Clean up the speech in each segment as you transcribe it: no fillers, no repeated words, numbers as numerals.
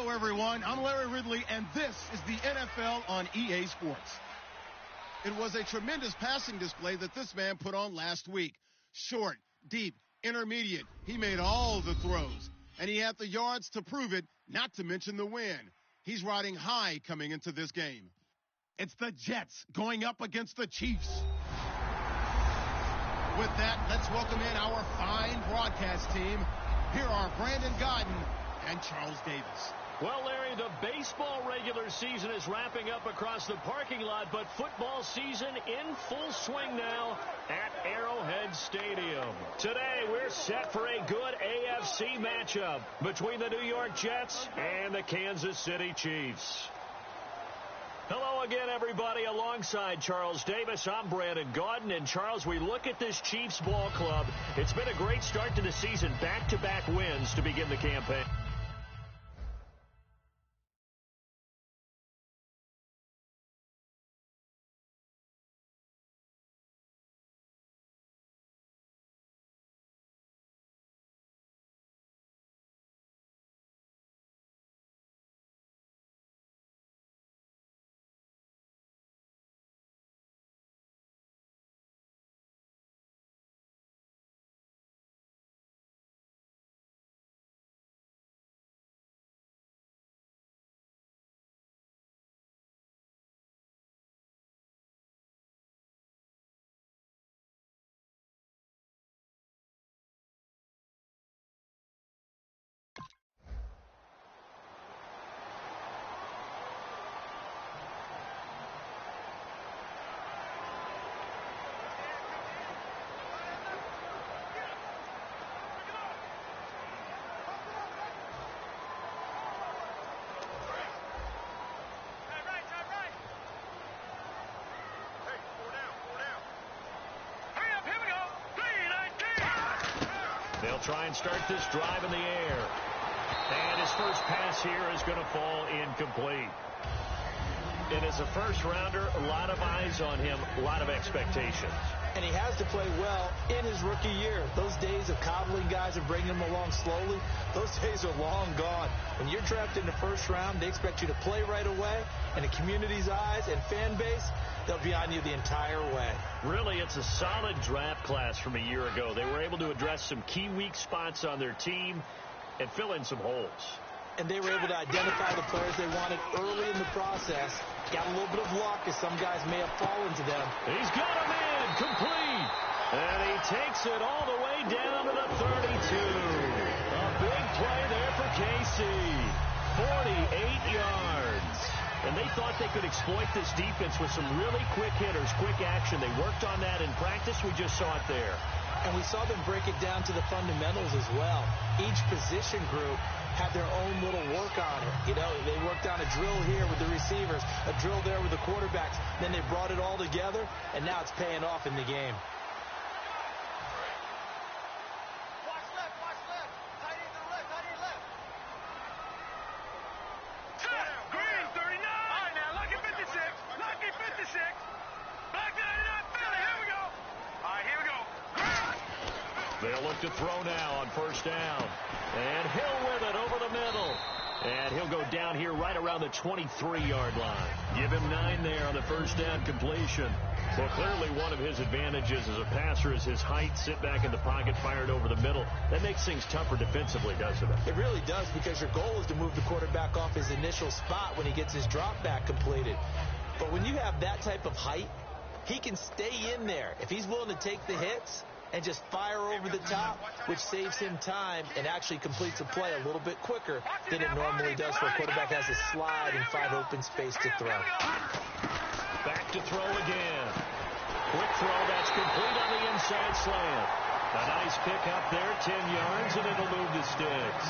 Hello, everyone. I'm Larry Ridley, and this is the NFL on EA Sports. It was a tremendous passing display that this man put on last week. Short, deep, intermediate. He made all the throws, and he had the yards to prove it, not to mention the win. He's riding high coming into this game. It's the Jets going up against the Chiefs. With that, let's welcome in our fine broadcast team. Here are Brandon Godden and Charles Davis. Well, Larry, the baseball regular season is wrapping up across the parking lot, but football season in full swing now at Arrowhead Stadium. Today, we're set for a good AFC matchup between the New York Jets and the Kansas City Chiefs. Hello again, everybody. Alongside Charles Davis, I'm Brandon Gaudin. And, Charles, we look at this Chiefs ball club. It's been a great start to the season. Back-to-back wins to begin the campaign. They'll try and start this drive in the air. And his first pass here is going to fall incomplete. And as a first-rounder, a lot of eyes on him, a lot of expectations. And he has to play well in his rookie year. Those days of coddling guys and bringing them along slowly, those days are long gone. When you're drafted in the first round, they expect you to play right away. And the community's eyes and fan base, they'll be on you the entire way. Really, it's a solid draft class from a year ago. They were able to address some key weak spots on their team and fill in some holes. And they were able to identify the players they wanted early in the process. Got a little bit of luck as some guys may have fallen to them. He's got him in, complete. And he takes it all the way down to the 32. A big play there for KC. 48 yards. And they thought they could exploit this defense with some really quick hitters, quick action. They worked on that in practice. We just saw it there. And we saw them break it down to the fundamentals as well. Each position group had their own little work on it. You know, they worked on a drill here with the receivers, a drill there with the quarterbacks. Then they brought it all together, and now it's paying off in the game. They'll look to throw now on first down. And Hill with it over the middle. And he'll go down here right around the 23-yard line. Give him 9 there on the first down completion. Well, clearly one of his advantages as a passer is his height. Sit back in the pocket, fired over the middle. That makes things tougher defensively, doesn't it? It really does, because your goal is to move the quarterback off his initial spot when he gets his drop back completed. But when you have that type of height, he can stay in there. If he's willing to take the hits and just fire over the top, which saves him time and actually completes a play a little bit quicker than it normally does, where a quarterback has to slide and find open space to throw. Back to throw again. Quick throw, that's complete on the inside slant. A nice pick up there, 10 yards, and it'll move the sticks.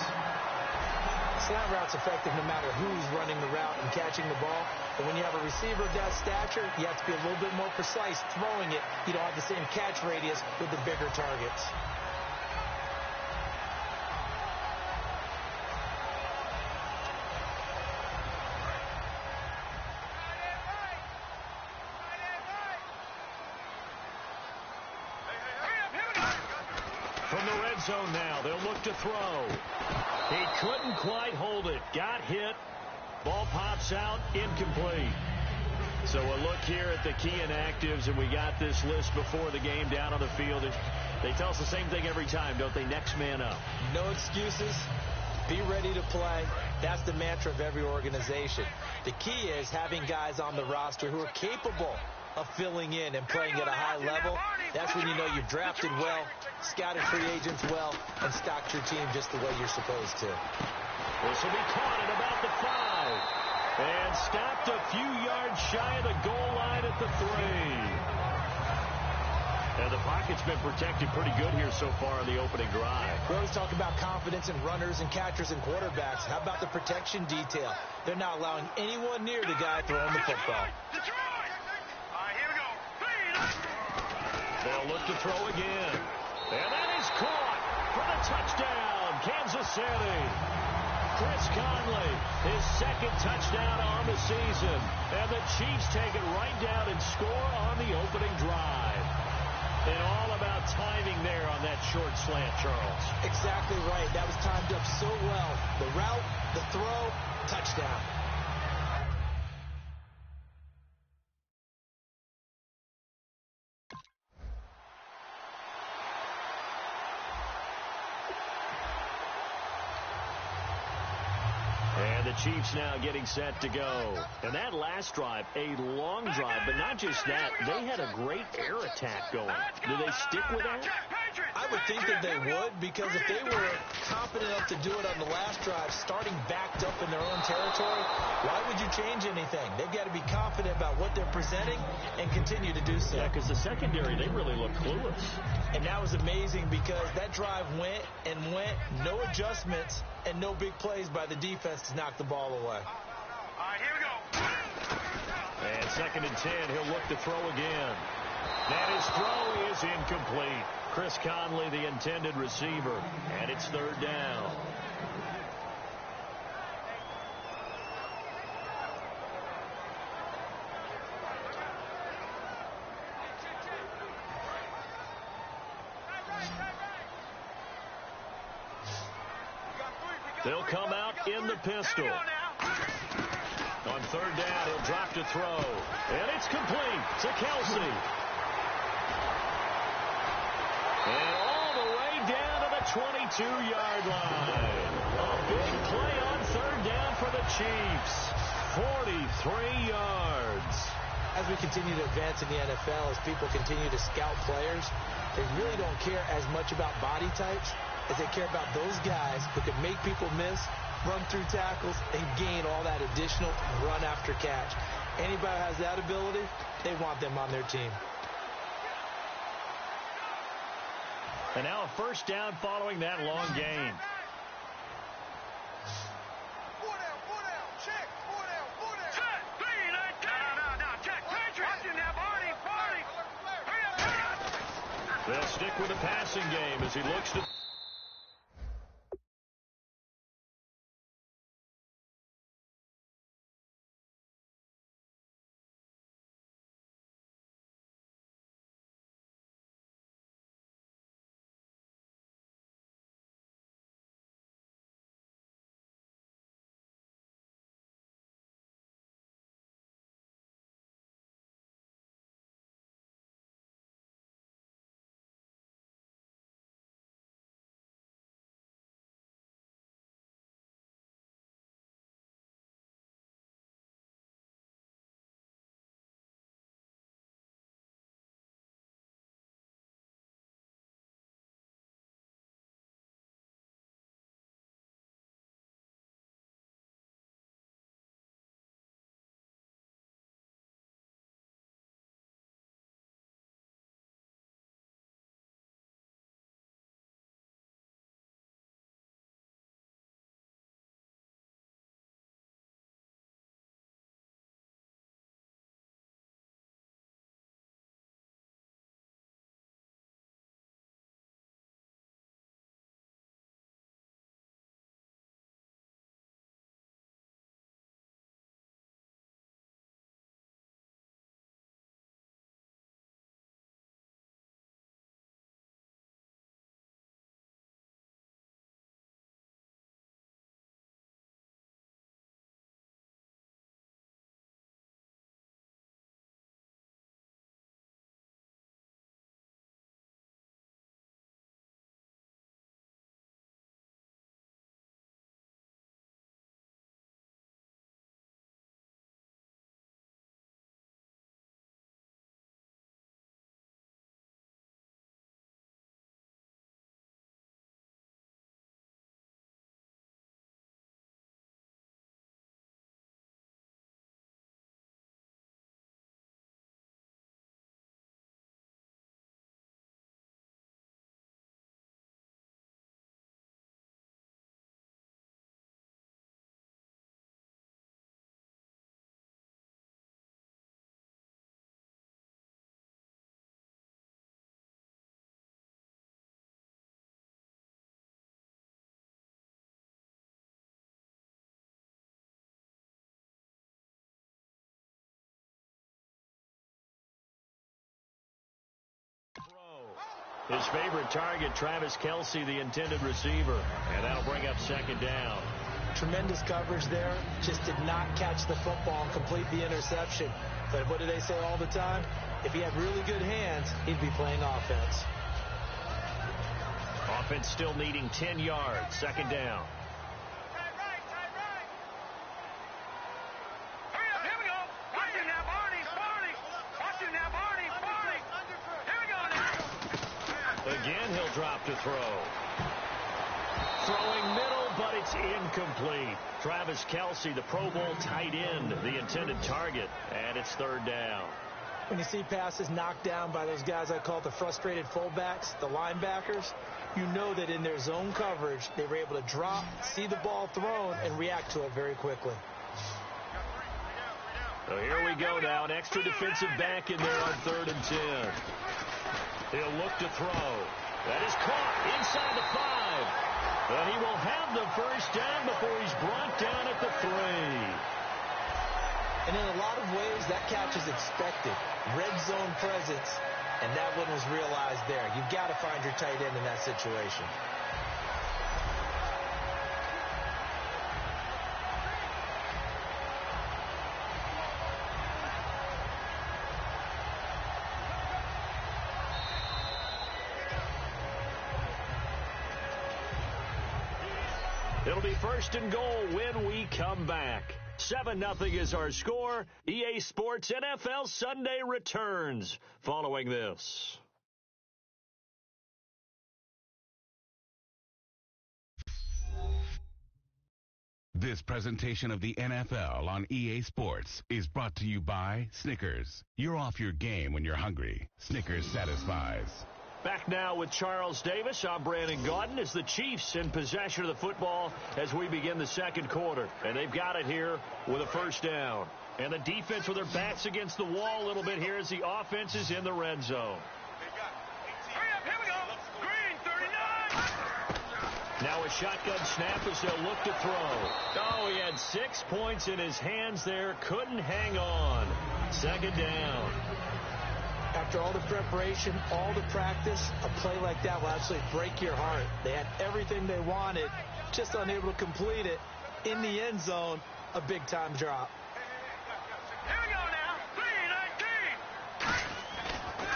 Slant route's effective no matter who's running the route and catching the ball. But when you have a receiver of that stature, you have to be a little bit more precise throwing it. You don't have the same catch radius with the bigger targets. From the red zone now. They'll look to throw. He couldn't quite hold it. Got hit. Ball pops out. Incomplete. So a look here at the key inactives, and we got this list before the game down on the field. They tell us the same thing every time, don't they? Next man up. No excuses. Be ready to play. That's the mantra of every organization. The key is having guys on the roster who are capable of filling in and playing at a high level. That's when you know you've drafted well, scouted free agents well, and stocked your team just the way you're supposed to. This will be caught at about the 5. And stopped a few yards shy of the goal line at the 3. And the pocket's been protected pretty good here so far on the opening drive. We always talk about confidence in runners and catchers and quarterbacks. How about the protection detail? They're not allowing anyone near the guy throwing the football. They'll look to throw again. And that is caught for the touchdown, Kansas City. Chris Conley, his second touchdown on the season. And the Chiefs take it right down and score on the opening drive. And all about timing there on that short slant, Charles. Exactly right. That was timed up so well. The route, the throw, touchdown. And the Chiefs now getting set to go. And that last drive, a long drive, but not just that, they had a great air attack going. Do they stick with that? I would think that they would, because if they were confident enough to do it on the last drive, starting backed up in their own territory, why would you change anything? They've got to be confident about what they're presenting and continue to do so. Yeah, because the secondary, they really look clueless. And that was amazing because that drive went and went, no adjustments, and no big plays by the defense to knock the ball away. All right, here we go. And 2nd and 10, he'll look to throw again. And his throw is incomplete. Chris Conley, the intended receiver, and it's 3rd down. They'll come out in the pistol. On 3rd down, he'll drop to throw. And it's complete to Kelsey. And all the way down to the 22-yard line. A big play on 3rd down for the Chiefs. 43 yards. As we continue to advance in the NFL, as people continue to scout players, they really don't care as much about body types as they care about those guys who can make people miss, run through tackles, and gain all that additional run after catch. Anybody who has that ability, they want them on their team. And now a 1st down following that long gain. They'll stick with the passing game as he looks to His favorite target, Travis Kelce, the intended receiver. And that'll bring up second down. Tremendous coverage there. Just did not catch the football and complete the interception. But what do they say all the time? If he had really good hands, he'd be playing offense. Offense still needing 10 yards. Second down. Again, he'll drop to throw. Throwing middle, but it's incomplete. Travis Kelce, the Pro Bowl tight end, the intended target, and it's third down. When you see passes knocked down by those guys I call the frustrated fullbacks, the linebackers, you know that in their zone coverage, they were able to drop, see the ball thrown, and react to it very quickly. So here we go now, an extra defensive back in there on 3rd and 10. He'll look to throw. That is caught inside the 5. And he will have the first down before he's brought down at the 3. And in a lot of ways, that catch is expected. Red zone presence, and that one was realized there. You've got to find your tight end in that situation. It'll be 1st and goal when we come back. 7-0 is our score. EA Sports NFL Sunday returns following this. This presentation of the NFL on EA Sports is brought to you by Snickers. You're off your game when you're hungry. Snickers satisfies. Back now with Charles Davis. I'm Brandon Gaudin as the Chiefs in possession of the football as we begin the second quarter. And they've got it here with a first down. And the defense with their backs against the wall a little bit here as the offense is in the red zone. Here we go. Green, 39. Now a shotgun snap as they'll look to throw. Oh, he had 6 points in his hands there. Couldn't hang on. Second down. After all the preparation, all the practice, a play like that will absolutely break your heart. They had everything they wanted, just unable to complete it. In the end zone, a big-time drop. Here we go now.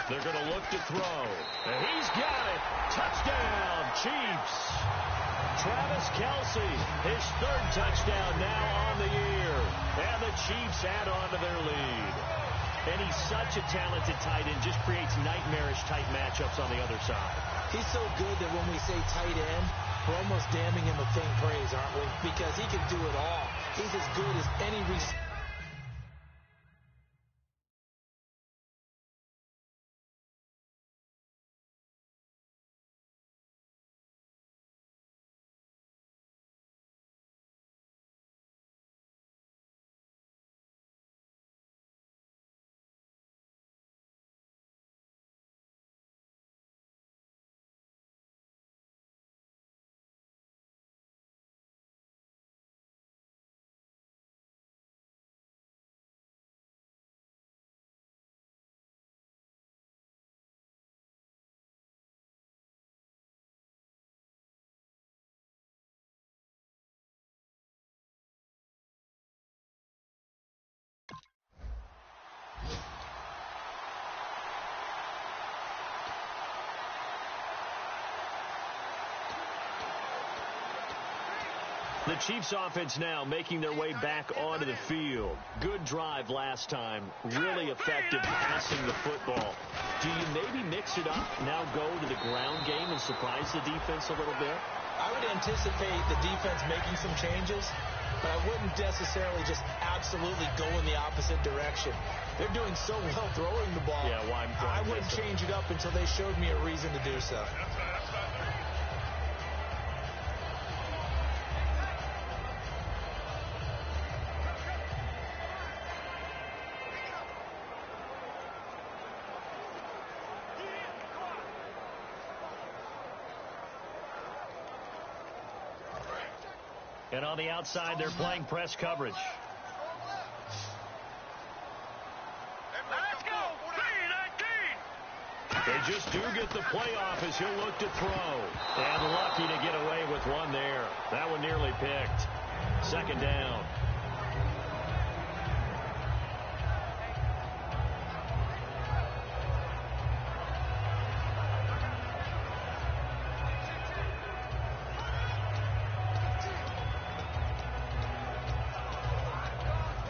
3-19. They're going to look to throw. And he's got it. Touchdown, Chiefs. Travis Kelce, his 3rd touchdown now on the year. And the Chiefs add on to their lead. And he's such a talented tight end, just creates nightmarish-type matchups on the other side. He's so good that when we say tight end, we're almost damning him with faint praise, aren't we? Because he can do it all. He's as good as any receiver. The Chiefs offense now making their way back onto the field. Good drive last time. Really effective passing the football. Do you maybe mix it up, now go to the ground game and surprise the defense a little bit? I would anticipate the defense making some changes, but I wouldn't necessarily just absolutely go in the opposite direction. They're doing so well throwing the ball. Yeah, well, I wouldn't change it up until they showed me a reason to do so. And on the outside, they're playing press coverage. Let's go. 3-19. They just do get the playoff as he'll look to throw. And lucky to get away with one there. That one nearly picked. Second down.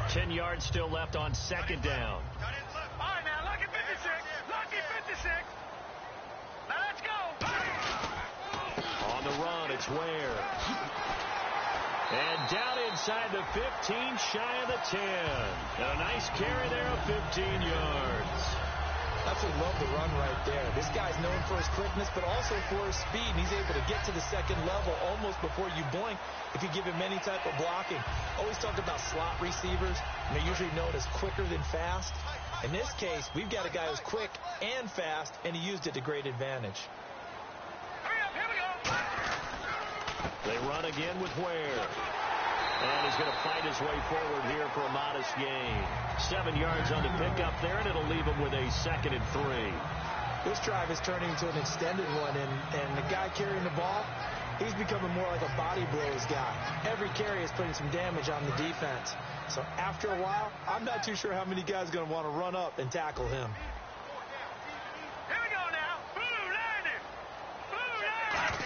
Ten yards still left on second down. All right, now, lucky 56. Lucky 56. Now, let's go. On the run, it's Ware. And down inside the 15, shy of the 10. And a nice carry there of 15 yards. Absolutely love the run right there. This guy's known for his quickness, but also for his speed. And he's able to get to the second level almost before you blink if you give him any type of blocking. Always talk about slot receivers, and they're usually known as quicker than fast. In this case, we've got a guy who's quick and fast, and he used it to great advantage. Hurry up, here we go. They run again with Ware. And he's going to fight his way forward here for a modest gain. 7 yards on the pickup there, and it'll leave him with a 2nd and 3. This drive is turning into an extended one, and the guy carrying the ball, he's becoming more like a body blows guy. Every carry is putting some damage on the defense. So after a while, I'm not too sure how many guys are going to want to run up and tackle him. Here we go now. Blue landed. Blue landed.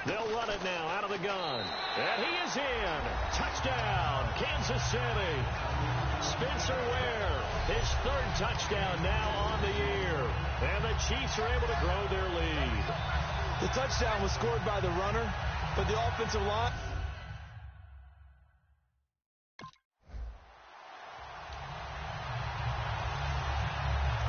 They'll run it now out of the gun. And he is in. Touchdown, Kansas City. Spencer Ware, his 3rd touchdown now on the year. And the Chiefs are able to grow their lead. The touchdown was scored by the runner, but the offensive line...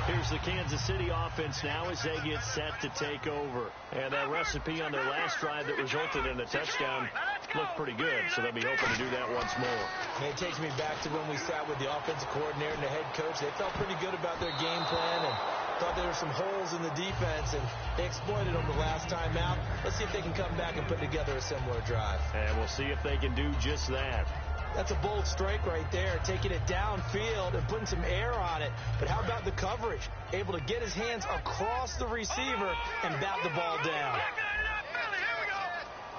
Here's the Kansas City offense now as they get set to take over. And that recipe on their last drive that resulted in a touchdown looked pretty good, so they'll be hoping to do that once more. And it takes me back to when we sat with the offensive coordinator and the head coach. They felt pretty good about their game plan and thought there were some holes in the defense, and they exploited them the last time out. Let's see if they can come back and put together a similar drive. And we'll see if they can do just that. That's a bold strike right there, taking it downfield and putting some air on it. But how about the coverage? Able to get his hands across the receiver and bat the ball down. All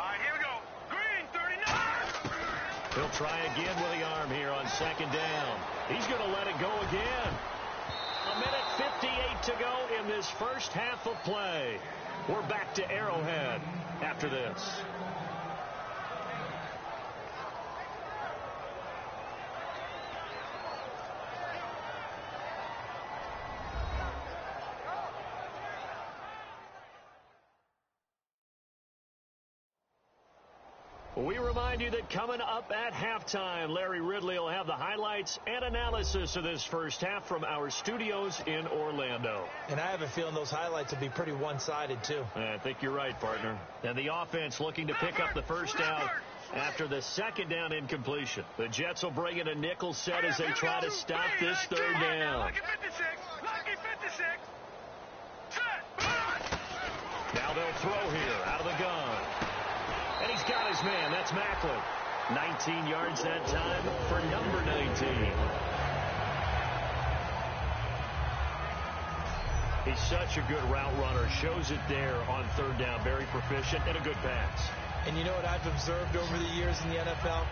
right, here we go. Green, 39. He'll try again with the arm here on second down. He's going to let it go again. 1:58 to go in this first half of play. We're back to Arrowhead after this. We remind you that coming up at halftime, Larry Ridley will have the highlights and analysis of this first half from our studios in Orlando. And I have a feeling those highlights will be pretty one-sided, too. I think you're right, partner. And the offense looking to pick up the first down after the second down incompletion. The Jets will bring in a nickel set as they try to stop this third down. Lucky 56. Lucky 56. Set. Now they'll throw here out of the gun. And he's got his man. That's Macklin. 19 yards that time for number 19. He's such a good route runner. Shows it there on third down. Very proficient and a good pass. And you know what I've observed over the years in the NFL?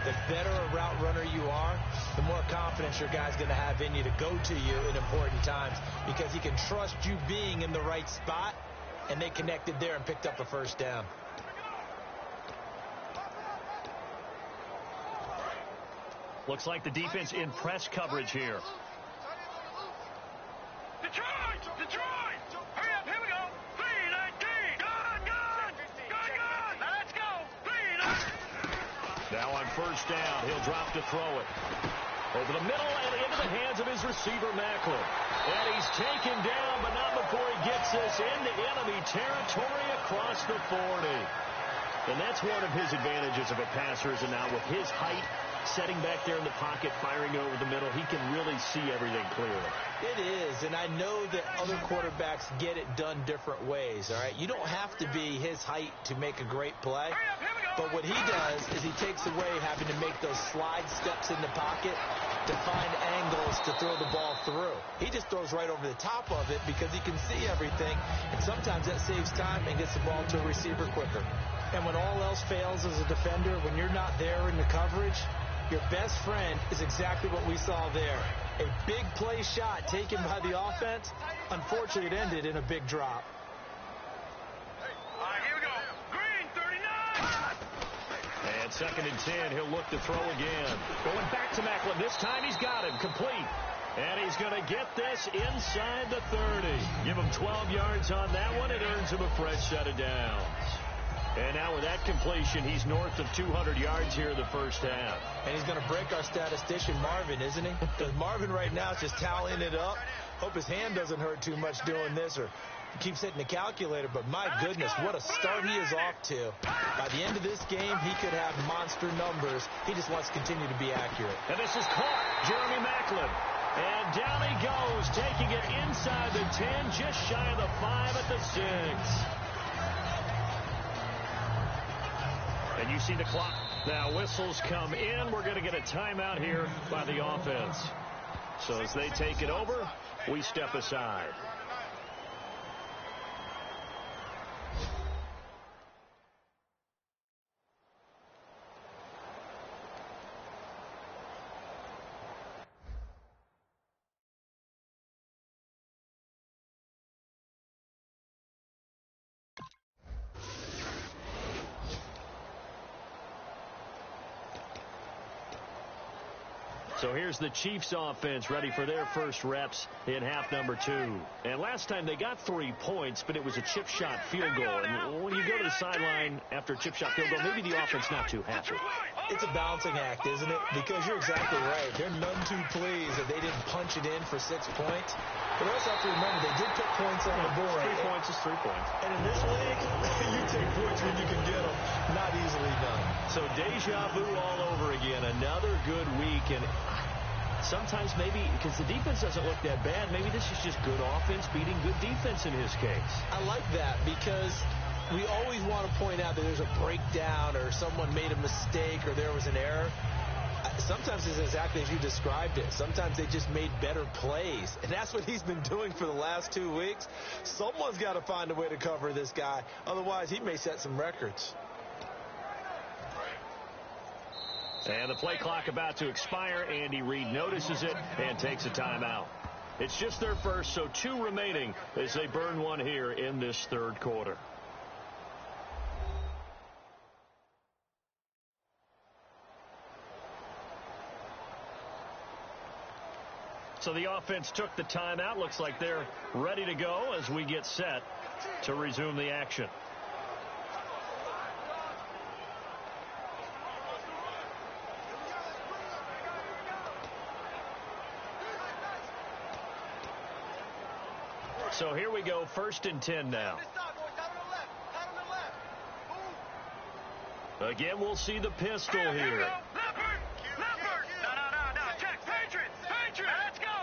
The better a route runner you are, the more confidence your guy's going to have in you to go to you in important times because he can trust you being in the right spot, and they connected there and picked up a first down. Looks like the defense in press coverage here. Detroit! Detroit! Hurry up, here we go. 319. Gun! Let's go. 319. Now on first down, he'll drop to throw it. Over the middle and into the hands of his receiver, Macklin. And he's taken down, but not before he gets this into enemy territory across the 40. And that's one of his advantages of a passer, is now with his height setting back there in the pocket, firing over the middle. He can really see everything clearly. It is, and I know that other quarterbacks get it done different ways, all right? You don't have to be his height to make a great play. But what he does is he takes away having to make those slide steps in the pocket to find angles to throw the ball through. He just throws right over the top of it because he can see everything, and sometimes that saves time and gets the ball to a receiver quicker. And when all else fails as a defender, when you're not there in the coverage, your best friend is exactly what we saw there. A big play shot taken by the offense. Unfortunately, it ended in a big drop. All right, here we go. Green, 39. And 2nd and 10, he'll look to throw again. Going back to Macklin. This time he's got him complete. And he's going to get this inside the 30. Give him 12 yards on that one. It earns him a fresh set of downs. And now with that completion, he's north of 200 yards here in the first half. And he's going to break our statistician, Marvin, isn't he? Because Marvin right now is just tallying it up. Hope his hand doesn't hurt too much doing this, or he keeps hitting the calculator. But my goodness, what a start he is off to. By the end of this game, he could have monster numbers. He just wants to continue to be accurate. And this is caught. Jeremy Macklin. And down he goes, taking it inside the 10, just shy of the 5 at the 6. And you see the clock. Now whistles come in. We're going to get a timeout here by the offense. So as they take it over, we step aside. So here's the Chiefs offense ready for their first reps in half number 2. And last time they got 3 points, but it was a chip shot field goal. And when you go to the sideline after a chip shot field goal, maybe the offense not too happy. It's a balancing act, isn't it? Because you're exactly right. They're none too pleased that they didn't punch it in for 6 points. But also have to remember, they did put points on the board. 3 points is 3 points. And in this league, you take points when you can get them. Not easily done. So deja vu all over again. Another good week. And sometimes maybe, because the defense doesn't look that bad, maybe this is just good offense beating good defense in his case. I like that because we always want to point out that there's a breakdown or someone made a mistake or there was an error. Sometimes it's exactly as you described it. Sometimes they just made better plays. And that's what he's been doing for the last 2 weeks. Someone's got to find a way to cover this guy. Otherwise, he may set some records. And the play clock about to expire. Andy Reid notices it and takes a timeout. It's just their first, so 2 remaining as they burn one here in this third quarter. So the offense took the timeout. Looks like they're ready to go as we get set to resume the action. So here we go, 1st and 10 now. Again, we'll see the pistol here.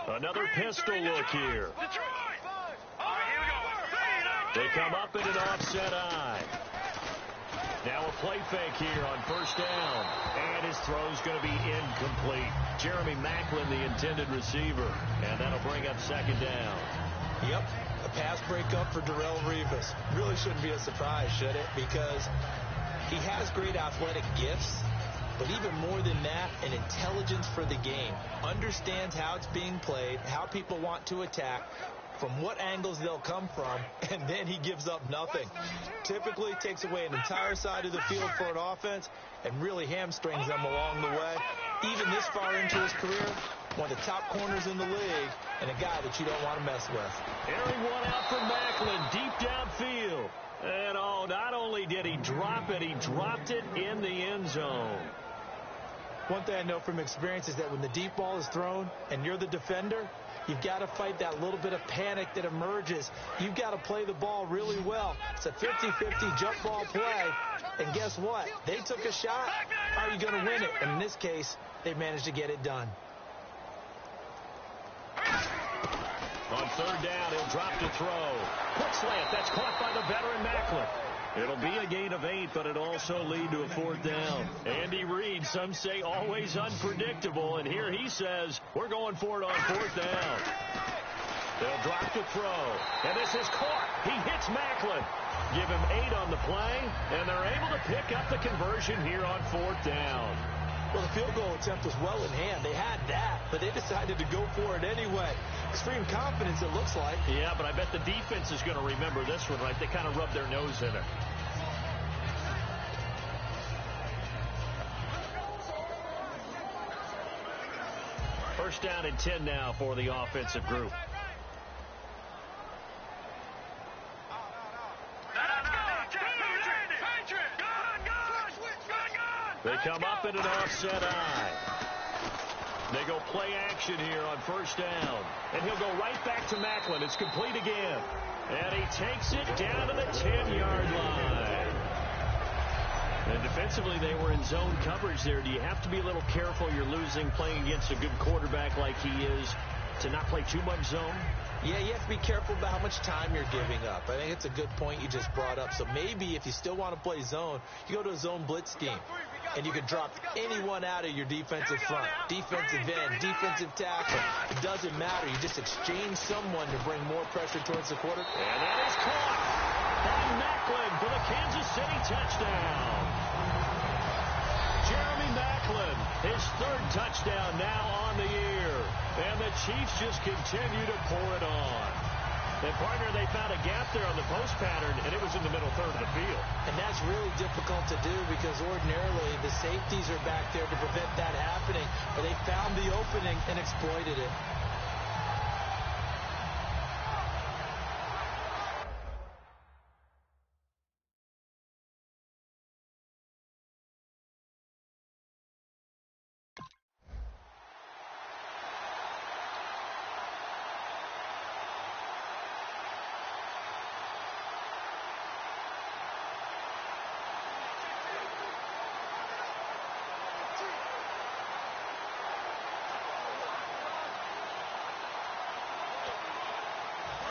Another pistol look here. They come up in an offset eye. Now a play fake here on 1st down. And his throw's going to be incomplete. Jeremy Macklin, the intended receiver. And that'll bring up 2nd down. Yep, a pass breakup for Darrelle Revis. Really shouldn't be a surprise, should it? Because he has great athletic gifts, but even more than that, an intelligence for the game. Understands how it's being played, how people want to attack, from what angles they'll come from, and then he gives up nothing. Typically takes away an entire side of the field for an offense and really hamstrings them along the way. Even this far into his career, one of the top corners in the league, and a guy that you don't want to mess with. Airing one out for Macklin, deep downfield. And not only did he drop it, he dropped it in the end zone. One thing I know from experience is that when the deep ball is thrown and you're the defender, you've got to fight that little bit of panic that emerges. You've got to play the ball really well. It's a 50-50 jump ball play. And guess what? They took a shot. How are you going to win it? And in this case, they managed to get it done. On third down, he'll drop to throw. Quick slant. That's caught by the veteran Macklin. It'll be a gain of 8, but it'll also lead to a fourth down. Andy Reid, some say always unpredictable, and here he says, we're going for it on fourth down. They'll drop to throw, and this is caught. He hits Macklin. Give him 8 on the play, and they're able to pick up the conversion here on fourth down. Well, the field goal attempt was well in hand. They had that, but they decided to go for it anyway. Extreme confidence, it looks like. Yeah, but I bet the defense is going to remember this one, right? They kind of rubbed their nose in it. First down and 10 now for the offensive group. They come up in an offset eye. They go play action here on first down. And he'll go right back to Macklin. It's complete again. And he takes it down to the 10-yard line. And defensively, they were in zone coverage there. Do you have to be a little careful? You're losing playing against a good quarterback like he is to not play too much zone? Yeah, you have to be careful about how much time you're giving up. I think it's a good point you just brought up. So maybe if you still want to play zone, you go to a zone blitz scheme. And you can drop anyone out of your defensive front. Defensive end, defensive tackle. It doesn't matter. You just exchange someone to bring more pressure towards the quarter. And that is caught by Macklin for the Kansas City touchdown. Jeremy Macklin, his third touchdown now on the year. And the Chiefs just continue to pour it on. And, partner, they found a gap there on the post pattern, and it was in the middle third of the field. And that's really difficult to do because ordinarily the safeties are back there to prevent that happening. But they found the opening and exploited it.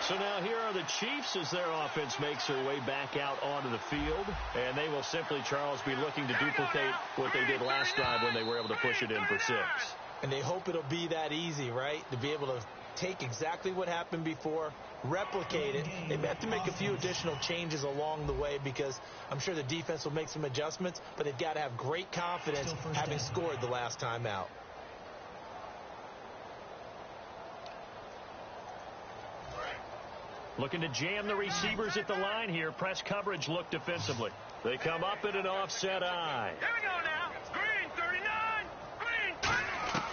So now here are the Chiefs as their offense makes their way back out onto the field. And they will simply, Charles, be looking to duplicate what they did last drive when they were able to push it in for 6. And they hope it'll be that easy, right? To be able to take exactly what happened before, replicate it. They may have to make a few additional changes along the way because I'm sure the defense will make some adjustments, but they've got to have great confidence having scored the last time out. Looking to jam the receivers at the line here. Press coverage look defensively. They come up in an offset eye. Here we go now. Green 39. Green 39.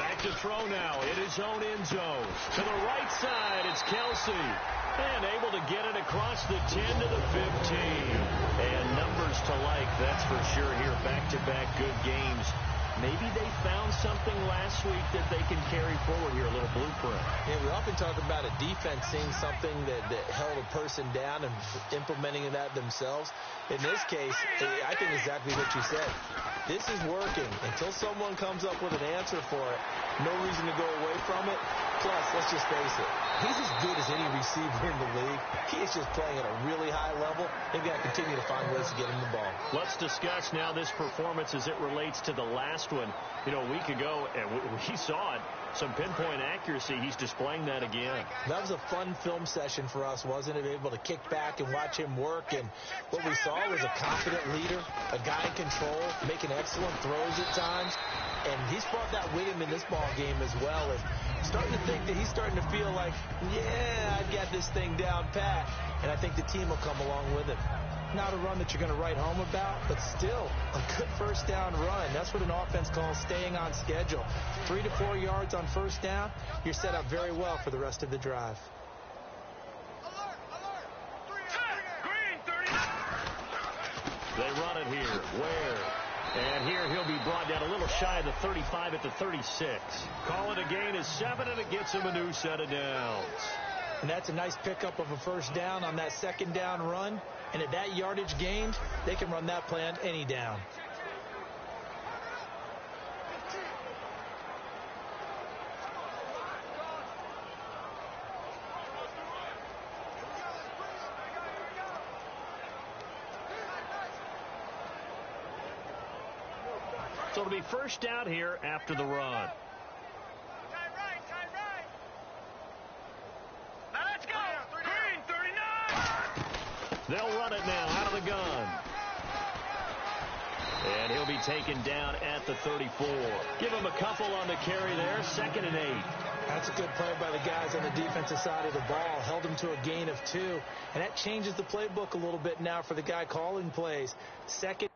Back to throw now in his own end zone. To the right side, it's Kelsey. And able to get it across the 10 to the 15. And numbers to like, that's for sure here. Back-to-back good games. Maybe they found something last week that they can carry forward here, a little blueprint. Yeah, we often talk about a defense seeing something that held a person down and implementing that themselves. In this case, I think exactly what you said. This is working. Until someone comes up with an answer for it, no reason to go away from it. Plus, let's just face it, he's as good as any receiver in the league. He is just playing at a really high level. They've got to continue to find ways to get him the ball. Let's discuss now this performance as it relates to the last one. You know, a week ago, and we saw it. Some pinpoint accuracy. He's displaying that again. That was a fun film session for us, wasn't it? Able to kick back and watch him work. And what we saw was a confident leader, a guy in control, making excellent throws at times. And he's brought that with him in this ball game as well. And starting to think that he's starting to feel like, yeah, I've got this thing down pat. And I think the team will come along with him. Not a run that you're going to write home about, but still a good first down run. That's what an offense calls staying on schedule. 3 to 4 yards on first down, you're set up very well for the rest of the drive. They run it here. Where? And here he'll be brought down a little shy of the 35 at the 36. Call it a gain of 7, and it gets him a new set of downs. And that's a nice pickup of a first down on that second down run. And at that yardage gained, they can run that play on any down. So it'll be first down here after the run. Now let's go. Green 39. They'll run it now out of the gun. And he'll be taken down at the 34. Give him a couple on the carry there. 2nd and 8. That's a good play by the guys on the defensive side of the ball. Held him to a gain of 2. And that changes the playbook a little bit now for the guy calling plays. 2nd.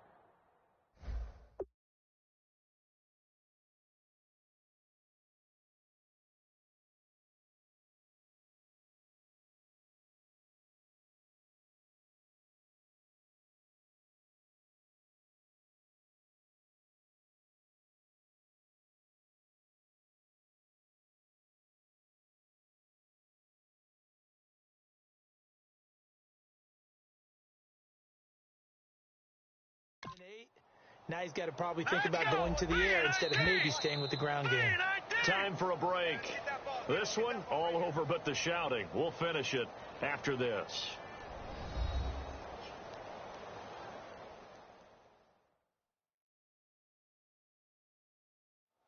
Now he's got to probably think about going to the air instead of maybe staying with the ground game. Time for a break. This one, all over but the shouting. We'll finish it after this.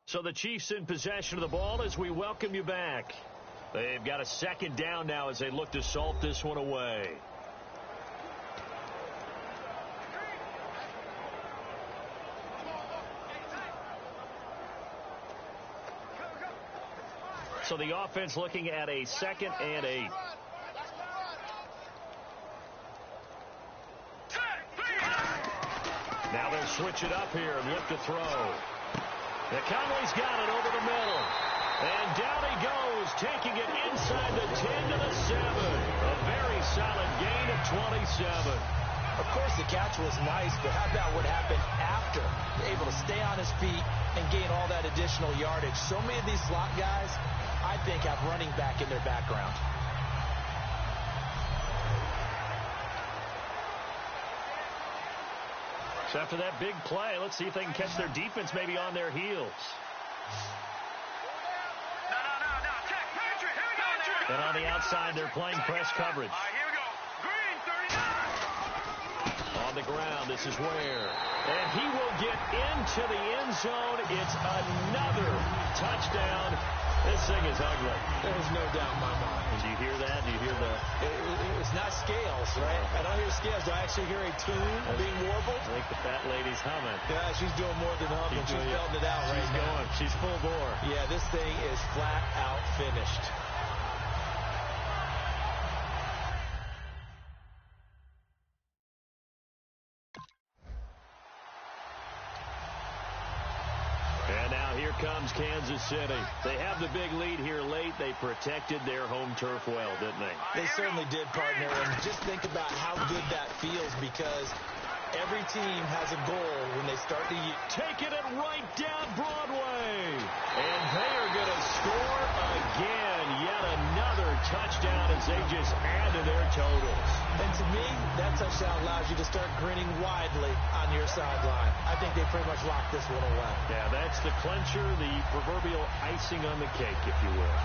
So the Chiefs in possession of the ball as we welcome you back. They've got a second down now as they look to salt this one away. So the offense looking at a 2nd and 8. Now they'll switch it up here and look to throw. The Conley's got it over the middle. And down he goes, taking it inside the 10 to the 7. A very solid gain of 27. Of course, the catch was nice, but how about what happened after? Able to stay on his feet and gain all that additional yardage. So many of these slot guys, I think, have running back in their background. So after that big play, let's see if they can catch their defense maybe on their heels. No. Check. Patrick, here we go now. And on the outside, they're playing press coverage. All right, here we go. Green 39. On the ground, this is Ware. And he will get into the end zone. It's another touchdown. This thing is ugly. There's no doubt in my mind. Do you hear that? Do you hear the... It's not scales, right? I don't hear scales. Do I actually hear a tune being warbled? I think the fat lady's humming. Yeah, she's doing more than humming. She's belting it out right now. She's going. She's full bore. Yeah, this thing is flat out finished. And now here comes Kansas City. They have the big lead here late. They protected their home turf well, didn't they? They certainly did, partner. And just think about how good that feels, because every team has a goal when they start to taking it right down Broadway. And they are going to score again. Yet another touchdown as they just add to their totals. And to me, that touchdown allows you to start grinning widely on your sideline. I think they pretty much locked this one away. Yeah, that's the clincher, the proverbial icing on the cake, if you will.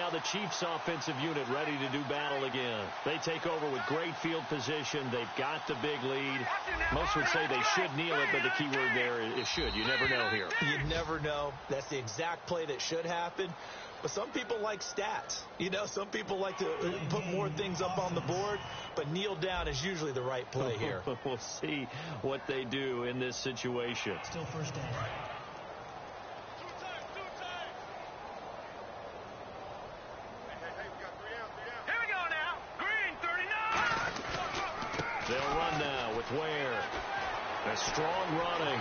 now the Chiefs offensive unit ready to do battle again. They take over with great field position. They've got the big lead. Most would say they should kneel it, but the key word there is should. You never know here. You never know. That's the exact play that should happen. But some people like stats. You know, some people like to put more things up on the board, but kneel down is usually the right play here. We'll see what they do in this situation. Still first down. Here we go now. Green 39. They'll run now with Ware. A strong running.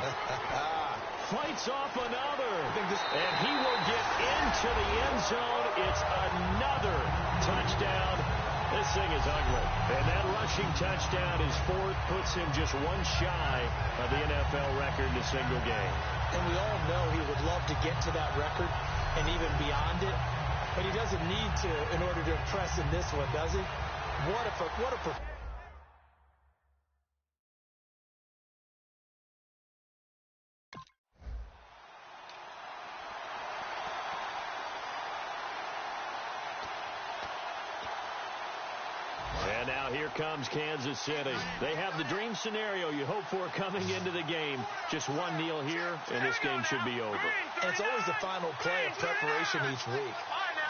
Fights off another. And he will get into the end zone. It's another touchdown. This thing is ugly. And that rushing touchdown, his fourth, puts him just one shy of the NFL record in a single game. And we all know he would love to get to that record and even beyond it. But he doesn't need to in order to impress in this one, does he? What a And now here comes Kansas City. They have the dream scenario you hope for coming into the game. Just one kneel here, and this game should be over. And it's always the final play of preparation each week.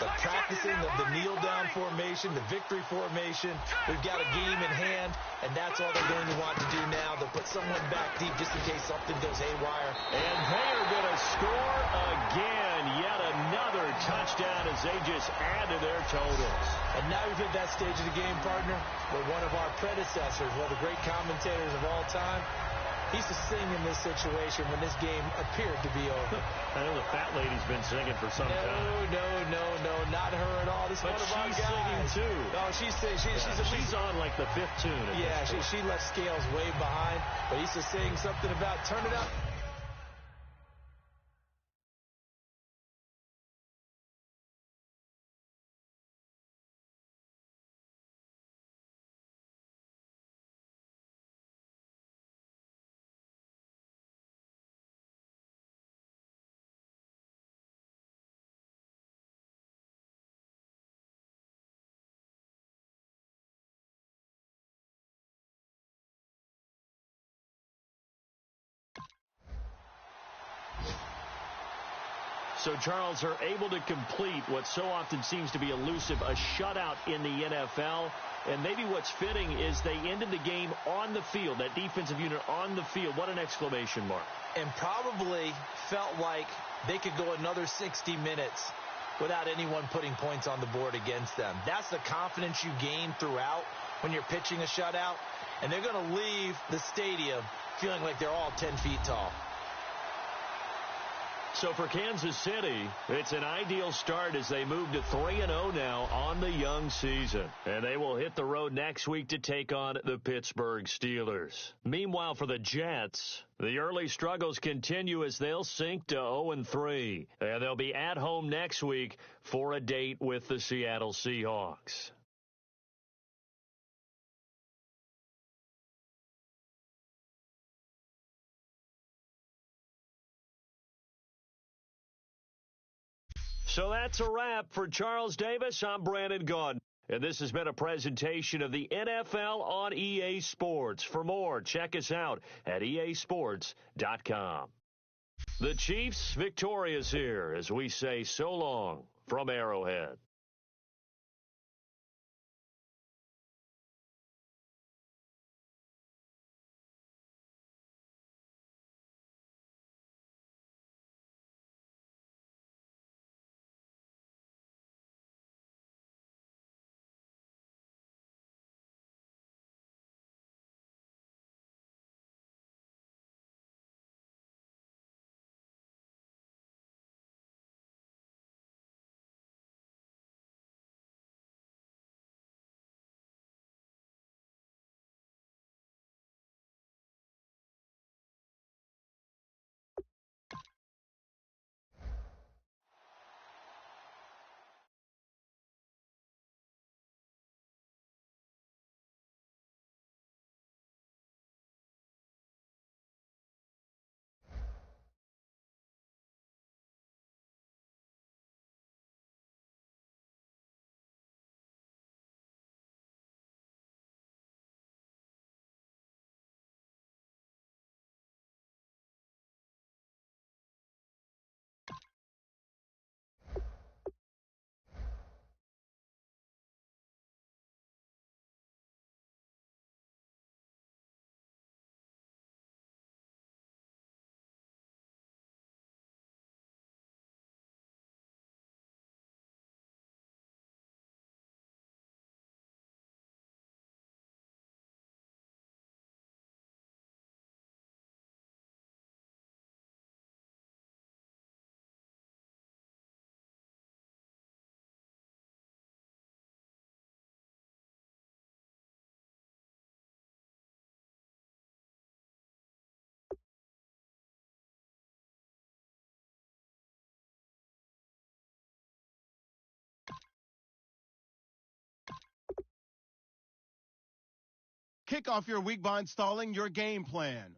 The practicing of the kneel-down formation, the victory formation. We've got a game in hand, and that's all they're going to want to do now. They'll put someone back deep just in case something goes haywire. And they are going to score again. Yet another touchdown as they just add to their totals. And now we've hit that stage of the game, partner, where one of our predecessors, one of the great commentators of all time, he used to sing in this situation when this game appeared to be over. I know the fat lady's been singing for some time. No, not her at all. This is But one of our she's guys. singing too. No, she's She's on like the fifth tune. Yeah, she left Scales way behind, but he used to sing something about turn it up. So Charles are able to complete what so often seems to be elusive, a shutout in the NFL. And maybe what's fitting is they ended the game on the field, that defensive unit on the field. What an exclamation mark. And probably felt like they could go another 60 minutes without anyone putting points on the board against them. That's the confidence you gain throughout when you're pitching a shutout. And they're going to leave the stadium feeling like they're all 10 feet tall. So for Kansas City, it's an ideal start as they move to 3-0 now on the young season. And they will hit the road next week to take on the Pittsburgh Steelers. Meanwhile, for the Jets, the early struggles continue as they'll sink to 0-3. And they'll be at home next week for a date with the Seattle Seahawks. So that's a wrap. For Charles Davis, I'm Brandon Gaudin. And this has been a presentation of the NFL on EA Sports. For more, check us out at easports.com. The Chiefs victorious here as we say so long from Arrowhead. Kick off your week by installing your game plan.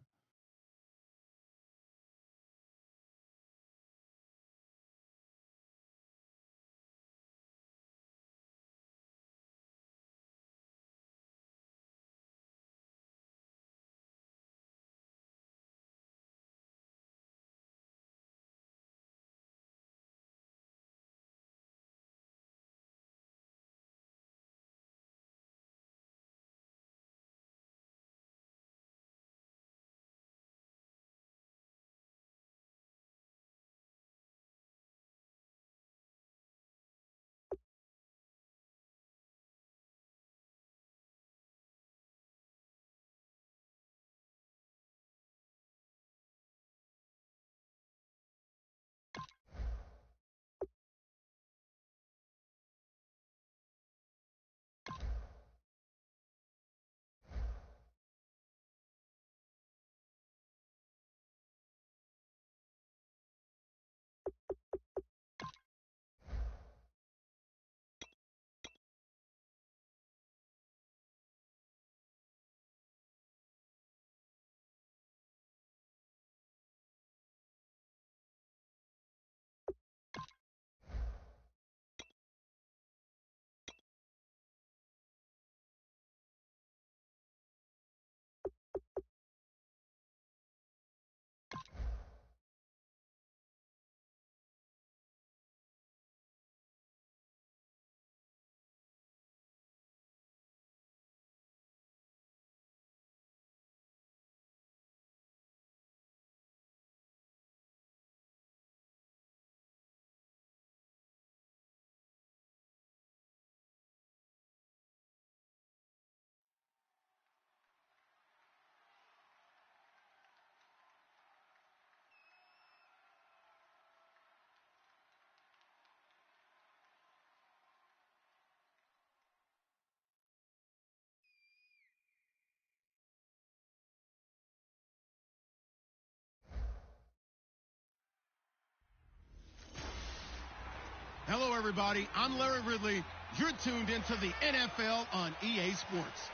Hello, everybody. I'm Larry Ridley. You're tuned into the NFL on EA Sports.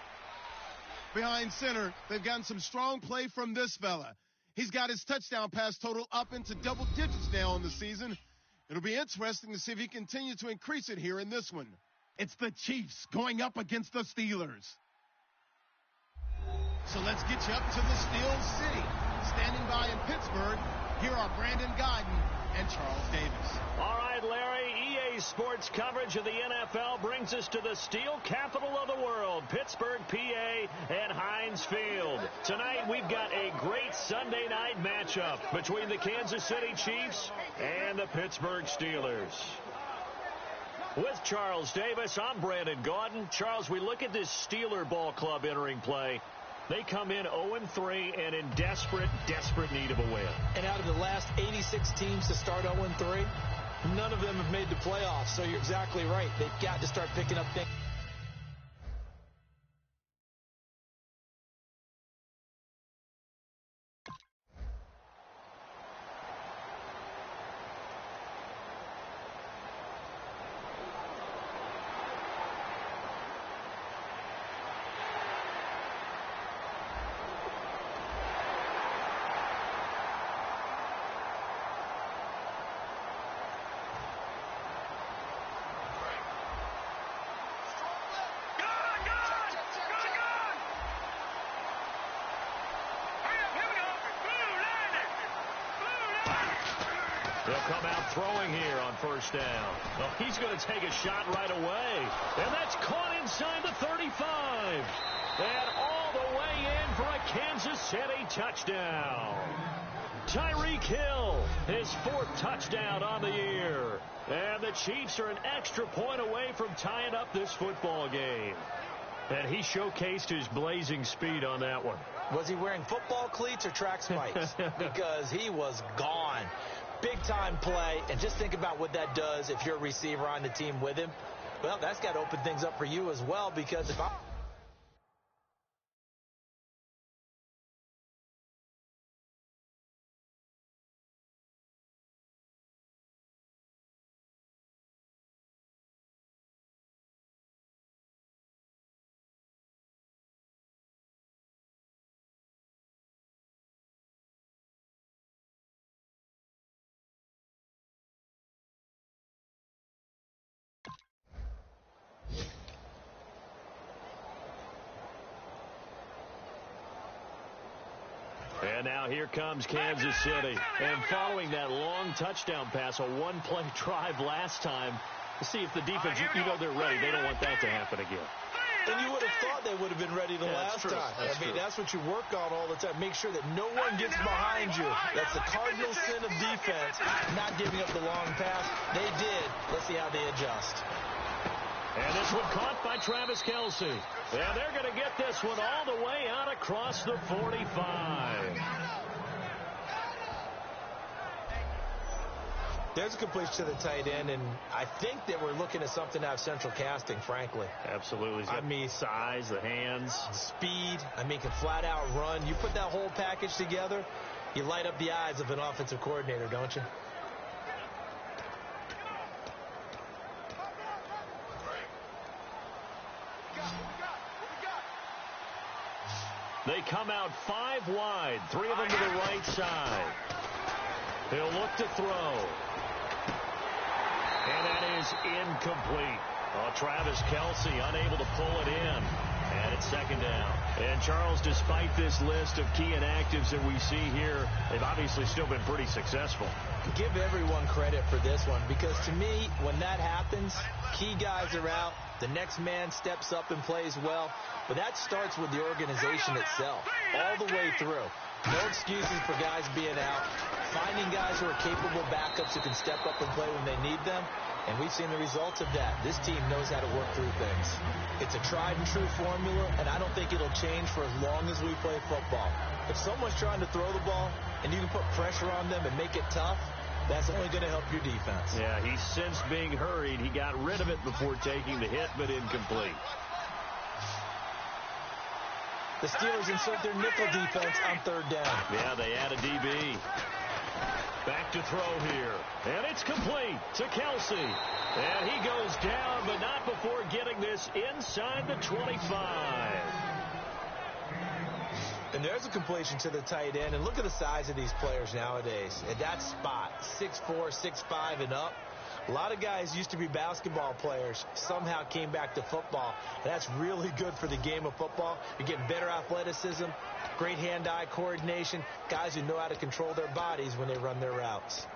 Behind center, they've gotten some strong play from this fella. He's got his touchdown pass total up into double digits now in the season. It'll be interesting to see if he continues to increase it here in this one. It's the Chiefs going up against the Steelers. So let's get you up to the Steel City. Standing by in Pittsburgh, here are Brandon Godden and Charles Davis. All right, Larry, EA Sports coverage of the NFL brings us to the steel capital of the world, Pittsburgh, PA, and Heinz Field. Tonight, we've got a great Sunday night matchup between the Kansas City Chiefs and the Pittsburgh Steelers. With Charles Davis, I'm Brandon Gaudin. Charles, we look at this Steeler ball club entering play. They come in 0-3 and in desperate need of a win. And out of the last 86 teams to start 0-3, none of them have made the playoffs. So you're exactly right. They've got to start picking up things. They'll come out throwing here on first down. Well, he's going to take a shot right away. And that's caught inside the 35. And all the way in for a Kansas City touchdown. Tyreek Hill, his fourth touchdown on the year. And the Chiefs are an extra point away from tying up this football game. And he showcased his blazing speed on that one. Was he wearing football cleats or track spikes? Because he was gone. Big-time play, and just think about what that does if you're a receiver on the team with him. Well, that's got to open things up for you as well, because if I'm And now here comes Kansas City. And following that long touchdown pass, a one-play drive last time, to see if the defense, they're ready. They don't want that to happen again. And you would have thought they would have been ready the last time. That's what you work on all the time. Make sure that no one gets behind you. That's the cardinal sin of defense, not giving up the long pass. They did. Let's see how they adjust. And this one caught by Travis Kelce. And they're going to get this one all the way out across the 45. There's a completion to the tight end, and I think that we're looking at something out of central casting, frankly. Absolutely. Size, the hands. Speed. Can flat out run. You put that whole package together, you light up the eyes of an offensive coordinator, don't you? They come out 5 wide, 3 of them to the right side. He'll look to throw. And that is incomplete. Travis Kelce unable to pull it in. And it's second down. And Charles, despite this list of key inactives that we see here, they've obviously still been pretty successful. Give everyone credit for this one, because to me, when that happens, key guys are out, the next man steps up and plays well. But that starts with the organization itself, all the way through. No excuses for guys being out. Finding guys who are capable backups who can step up and play when they need them. And we've seen the results of that. This team knows how to work through things. It's a tried and true formula, and I don't think it'll change for as long as we play football. If someone's trying to throw the ball and you can put pressure on them and make it tough, that's only going to help your defense. Yeah, he sensed being hurried. He got rid of it before taking the hit, but incomplete. The Steelers insert their nickel defense on third down. Yeah, they add a DB. Back to throw here. And it's complete to Kelce. And he goes down, but not before getting this inside the 25. And there's a completion to the tight end. And look at the size of these players nowadays. At that spot, 6'4", 6'5", and up. A lot of guys used to be basketball players, somehow came back to football. And that's really good for the game of football. You're getting better athleticism, great hand-eye coordination, guys who know how to control their bodies when they run their routes.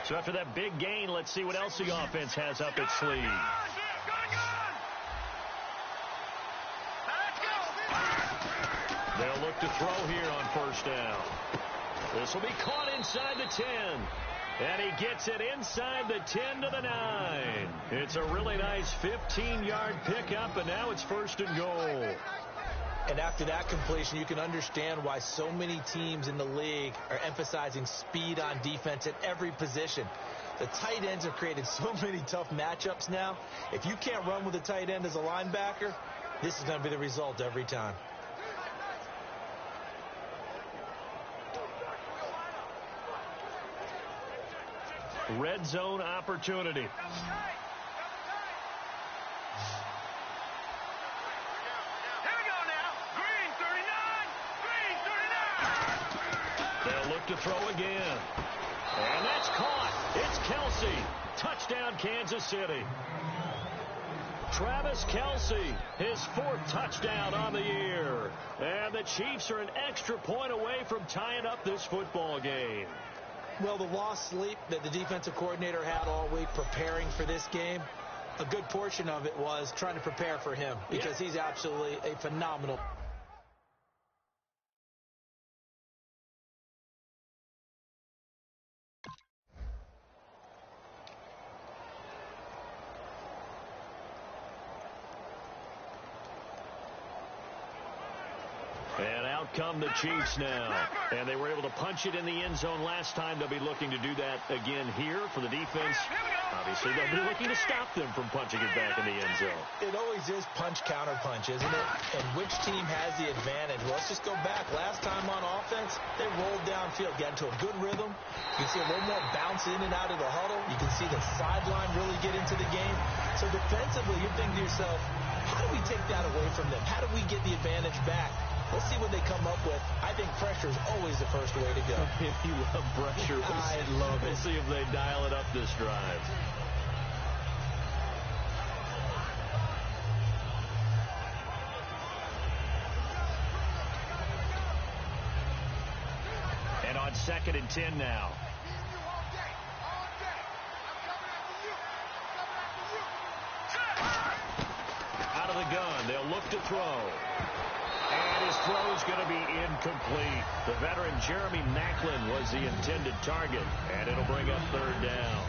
So after that big gain, let's see what else the offense has up its sleeve. They'll look to throw here on first down. This will be caught inside the 10. And he gets it inside the 10 to the 9. It's a really nice 15-yard pickup, and now it's first and goal. And after that completion, you can understand why so many teams in the league are emphasizing speed on defense at every position. The tight ends have created so many tough matchups now. If you can't run with a tight end as a linebacker, this is going to be the result every time. Red zone opportunity. Here we go now. Green 39. They'll look to throw again. And that's caught. It's Kelce. Touchdown, Kansas City. Travis Kelce, his 4th touchdown on the year. And the Chiefs are an extra point away from tying up this football game. Well, the lost sleep that the defensive coordinator had all week preparing for this game, a good portion of it was trying to prepare for him, because he's absolutely a phenomenal. And out come the Chiefs now. And they were able to punch it in the end zone last time. They'll be looking to do that again here for the defense. Obviously, they'll be looking to stop them from punching it back in the end zone. It always is punch-counter-punch, isn't it? And which team has the advantage? Well, let's just go back. Last time on offense, they rolled downfield, got into a good rhythm. You can see a little more bounce in and out of the huddle. You can see the sideline really get into the game. So defensively, you're thinking to yourself, how do we take that away from them? How do we get the advantage back? Let's see what they come up with. I think pressure is always the first way to go. If you love pressure, I love it. We'll see if they dial it up this drive. 2nd and 10 now. Out of the gun, they'll look to throw. And his throw's going to be incomplete. The veteran Jeremy Maclin was the intended target, and it'll bring up 3rd down.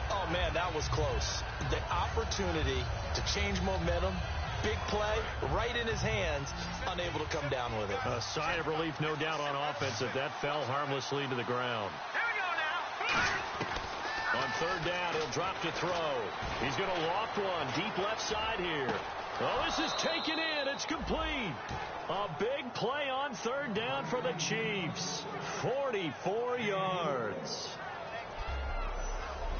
Oh, man, that was close. The opportunity to change momentum, big play, right in his hands, unable to come down with it. A sigh of relief, no doubt, on offense that fell harmlessly to the ground. Here we go now. On 3rd down, he'll drop to throw. He's going to loft one deep left side here. Oh, this is taken in. It's complete. A big play on 3rd down for the Chiefs. 44 yards.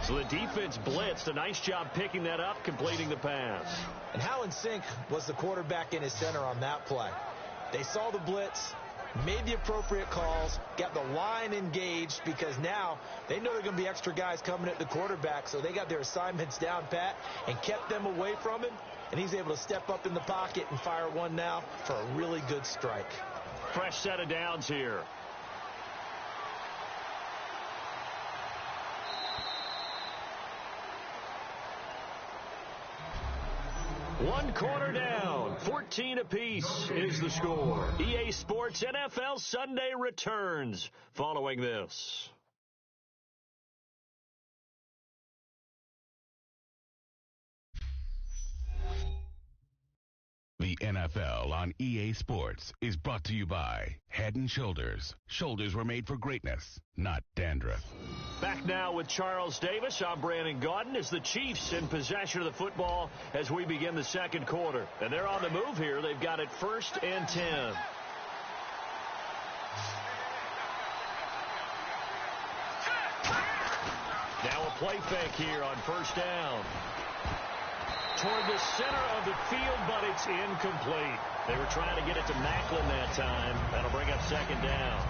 So the defense blitzed. A nice job picking that up, completing the pass. And how in sync was the quarterback in his center on that play? They saw the blitz, made the appropriate calls, got the line engaged, because now they know there are going to be extra guys coming at the quarterback, so they got their assignments down pat and kept them away from him, and he's able to step up in the pocket and fire one now for a really good strike. Fresh set of downs here. One quarter down, 14 apiece is the score. EA Sports NFL Sunday returns following this. The NFL on EA Sports is brought to you by Head & Shoulders. Shoulders were made for greatness, not dandruff. Back now with Charles Davis. I'm Brandon Gaudin as the Chiefs in possession of the football as we begin the 2nd quarter. And they're on the move here. They've got it 1st and 10. Now a play fake here on 1st down. Toward the center of the field, but it's incomplete. They were trying to get it to Maclin that time. That'll bring up 2nd down.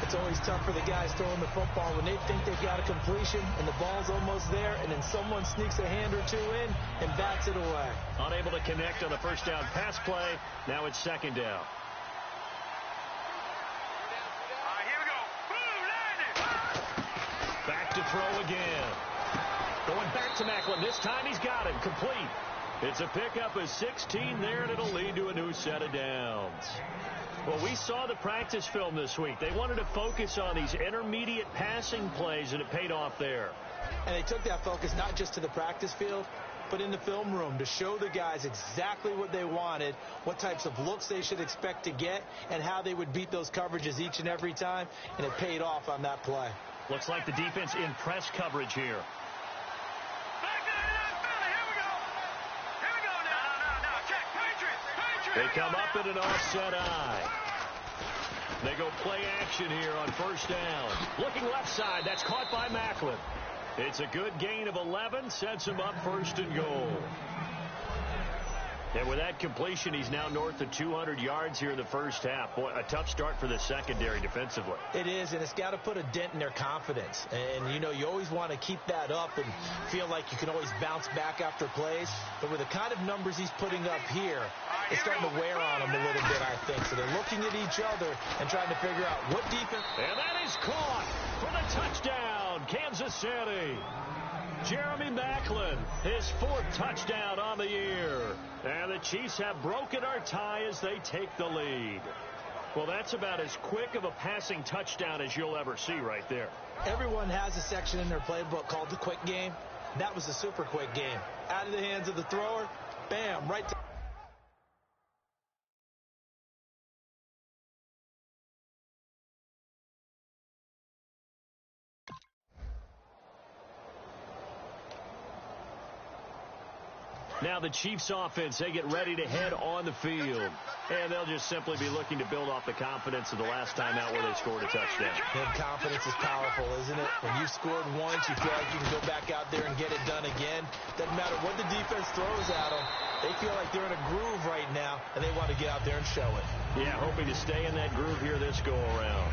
It's always tough for the guys throwing the football when they think they've got a completion and the ball's almost there, and then someone sneaks a hand or two in and bats it away. Unable to connect on the 1st down pass play. Now it's 2nd down. Here we go. Boom, landed. Back to throw again. Going back to Maclin. This time he's got it. Complete. It's a pickup of 16 there, and it'll lead to a new set of downs. Well, we saw the practice film this week. They wanted to focus on these intermediate passing plays, and it paid off there. And they took that focus not just to the practice field, but in the film room to show the guys exactly what they wanted, what types of looks they should expect to get, and how they would beat those coverages each and every time, and it paid off on that play. Looks like the defense in press coverage here. They come up in an offset eye. They go play action here on 1st down. Looking left side. That's caught by Maclin. It's a good gain of 11. Sets him up 1st and goal. And with that completion, he's now north of 200 yards here in the 1st half. Boy, a tough start for the secondary defensively. It is, and it's got to put a dent in their confidence. And, you know, you always want to keep that up and feel like you can always bounce back after plays. But with the kind of numbers he's putting up here, it's starting to wear on them a little bit, I think. So they're looking at each other and trying to figure out what defense. And that is caught for the touchdown, Kansas City. Jeremy Maclin, his 4th touchdown on the year. And the Chiefs have broken our tie as they take the lead. Well, that's about as quick of a passing touchdown as you'll ever see right there. Everyone has a section in their playbook called the quick game. That was a super quick game. Out of the hands of the thrower, bam, right to... Now the Chiefs offense, they get ready to head on the field. And they'll just simply be looking to build off the confidence of the last time out where they scored a touchdown. And confidence is powerful, isn't it? When you've scored once, you feel like you can go back out there and get it done again. Doesn't matter what the defense throws at them. They feel like they're in a groove right now, and they want to get out there and show it. Yeah, hoping to stay in that groove here this go-around.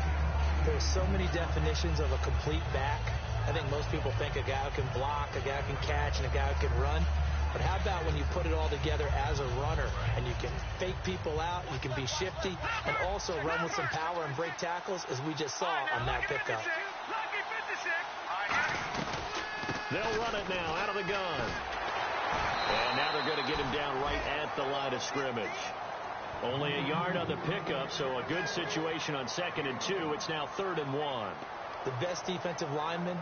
There's so many definitions of a complete back. I think most people think a guy who can block, a guy who can catch, and a guy who can run. But how about when you put it all together as a runner and you can fake people out, you can be shifty, and also run with some power and break tackles as we just saw on that pickup. Lucky 56. They'll run it now out of the gun. And now they're going to get him down right at the line of scrimmage. Only a yard on the pickup, so a good situation on 2nd and 2. It's now 3rd and 1. The best defensive linemen,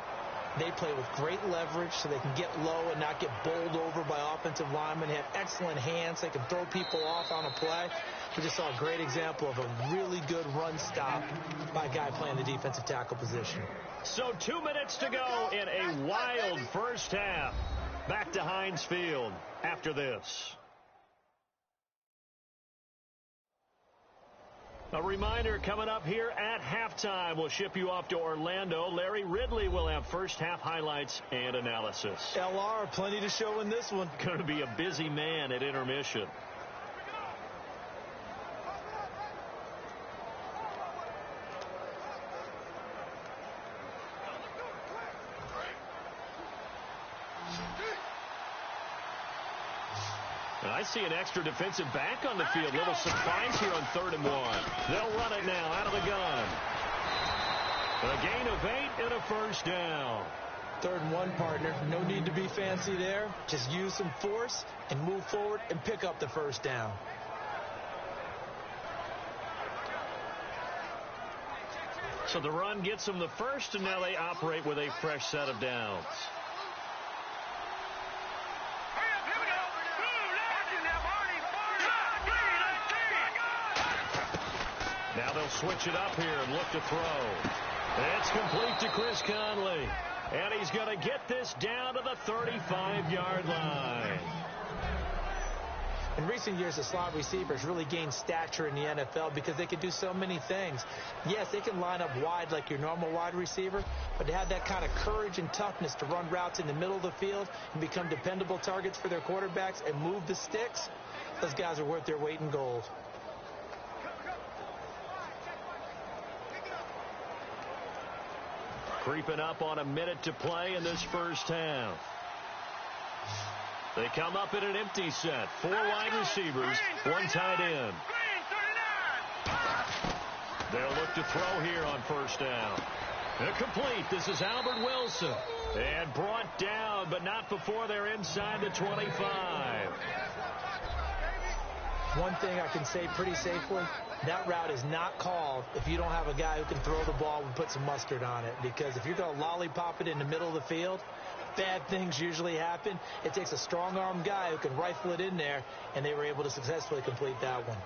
they play with great leverage so they can get low and not get bowled over by offensive linemen. They have excellent hands. They can throw people off on a play. We just saw a great example of a really good run stop by a guy playing the defensive tackle position. So 2 minutes to go in a wild first half. Back to Heinz Field after this. A reminder coming up here at halftime. We'll ship you off to Orlando. Larry Ridley will have first half highlights and analysis. LR, plenty to show in this one. Going to be a busy man at intermission. I see an extra defensive back on the field. Little surprise here on 3rd and 1. They'll run it now out of the gun. A gain of 8 and a first down. 3rd and 1, partner. No need to be fancy there. Just use some force and move forward and pick up the first down. So the run gets them the first, and now they operate with a fresh set of downs. Now they'll switch it up here and look to throw. It's complete to Chris Conley. And he's going to get this down to the 35-yard line. In recent years, the slot receivers really gained stature in the NFL because they can do so many things. Yes, they can line up wide like your normal wide receiver, but to have that kind of courage and toughness to run routes in the middle of the field and become dependable targets for their quarterbacks and move the sticks, those guys are worth their weight in gold. Creeping up on a minute to play in this first half. They come up in an empty set. 4 wide receivers, 1 tight end. They'll look to throw here on first down. Complete. This is Albert Wilson. And brought down, but not before they're inside the 25. One thing I can say pretty safely, that route is not called if you don't have a guy who can throw the ball and put some mustard on it. Because if you're going to lollipop it in the middle of the field, bad things usually happen. It takes a strong-armed guy who can rifle it in there, and they were able to successfully complete that one.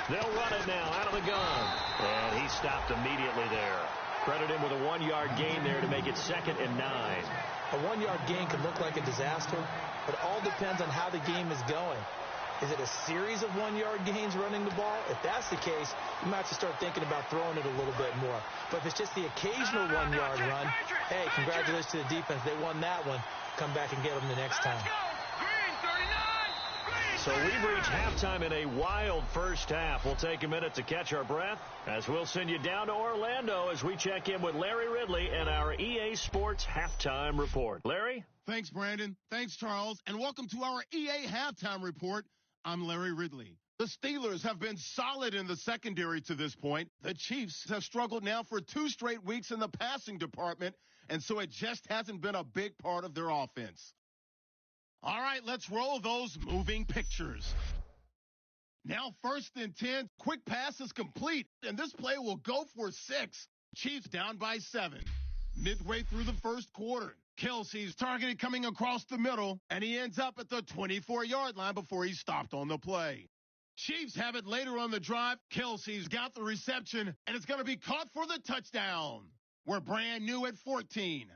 They'll run it now out of the gun. And he stopped immediately there. Credit him with a 1-yard gain there to make it 2nd and 9. A 1-yard gain can look like a disaster, but it all depends on how the game is going. Is it a series of 1-yard gains running the ball? If that's the case, you might have to start thinking about throwing it a little bit more. But if it's just the occasional 1-yard run, hey, congratulations to the defense. They won that one. Come back and get them the next time. So we've reached halftime in a wild first half. We'll take a minute to catch our breath as we'll send you down to Orlando as we check in with Larry Ridley and our EA Sports Halftime Report. Larry? Thanks, Brandon. Thanks, Charles. And welcome to our EA Halftime Report. I'm Larry Ridley. The Steelers have been solid in the secondary to this point. The Chiefs have struggled now for 2 straight weeks in the passing department, and so it just hasn't been a big part of their offense. All right, let's roll those moving pictures. Now 1st and 10, quick pass is complete, and this play will go for 6. Chiefs down by 7. Midway through the first quarter, Kelsey's targeted coming across the middle, and he ends up at the 24-yard line before he's stopped on the play. Chiefs have it later on the drive. Kelsey's got the reception, and it's going to be caught for the touchdown. We're brand new at 14.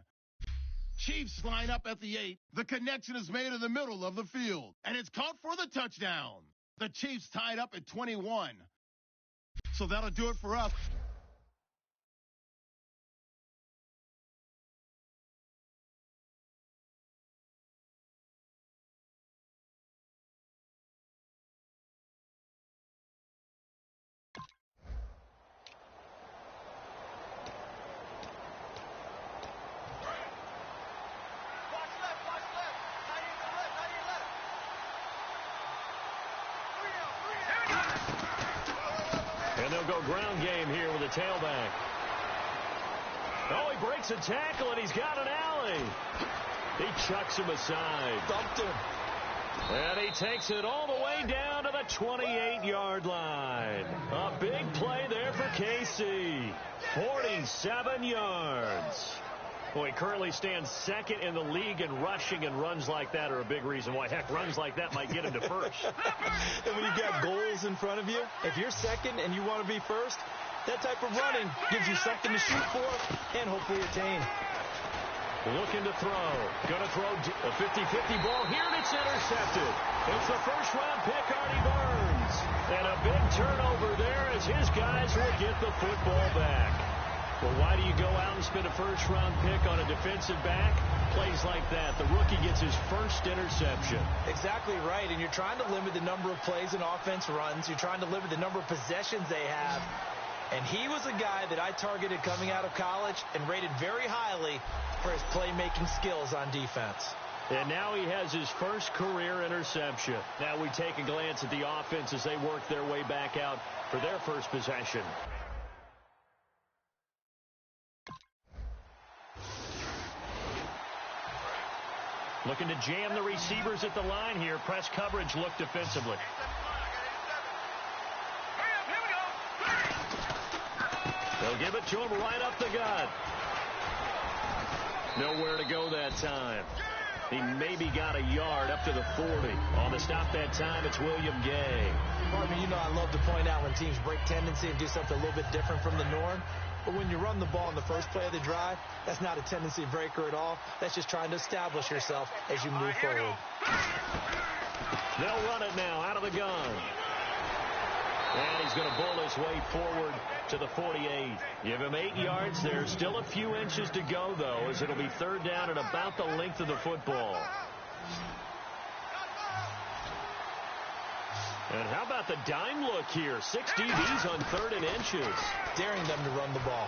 Chiefs line up at the 8. The connection is made in the middle of the field, and it's caught for the touchdown. The Chiefs tied up at 21. So that'll do it for us. And they'll go ground game here with a tailback. Oh, he breaks a tackle, and he's got an alley. He chucks him aside. Dumped him. And he takes it all the way down to the 28-yard line. A big play there for KC. 47 yards. Well, he currently stands second in the league in rushing, and runs like that are a big reason why. Heck, runs like that might get him to first. And when you've got goals in front of you, if you're second and you want to be first, that type of running gives you something to shoot for and hopefully attain. Looking to throw. Going to throw a 50-50 ball here, and it's intercepted. It's the first-round pick, Artie Burns. And a big turnover there as his guys will get the football back. Well, why do you go out and spend a first-round pick on a defensive back? Plays like that. The rookie gets his first interception. Exactly right, and you're trying to limit the number of plays and offense runs. You're trying to limit the number of possessions they have. And he was a guy that I targeted coming out of college and rated very highly for his playmaking skills on defense. And now he has his first career interception. Now we take a glance at the offense as they work their way back out for their first possession. Looking to jam the receivers at the line here. Press coverage look defensively. They'll give it to him right up the gut. Nowhere to go that time. He maybe got a yard up to the 40. On the stop that time, it's William Gay. Marvin, you know I love to point out when teams break tendency and do something a little bit different from the norm. But when you run the ball in the first play of the drive, that's not a tendency breaker at all. That's just trying to establish yourself as you move forward. They'll run it now out of the gun. And he's going to bull his way forward to the 48. Give him 8 yards. There's still a few inches to go, though, as it'll be third down at about the length of the football. And how about the dime look here? 6 DBs on 3rd and inches. Daring them to run the ball.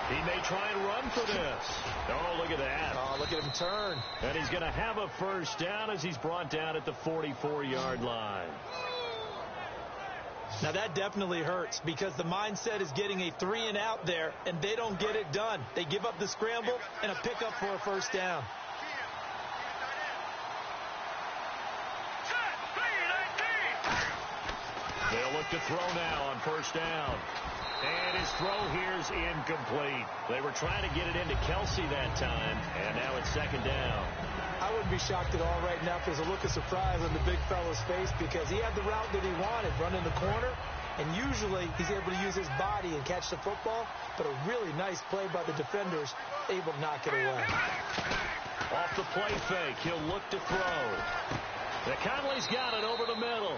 He may try and run for this. Oh, look at that. Oh, look at him turn. And he's going to have a first down as he's brought down at the 44-yard line. Now that definitely hurts because the mindset is getting a 3 and out there, and they don't get it done. They give up the scramble and a pickup for a first down. They'll look to throw now on first down. And his throw here's incomplete. They were trying to get it into Kelsey that time, and now it's second down. I wouldn't be shocked at all right now if there's a look of surprise on the big fella's face because he had the route that he wanted, running the corner, and usually he's able to use his body and catch the football, but a really nice play by the defenders, able to knock it away. Off the play fake, he'll look to throw. Conley's got it over the middle.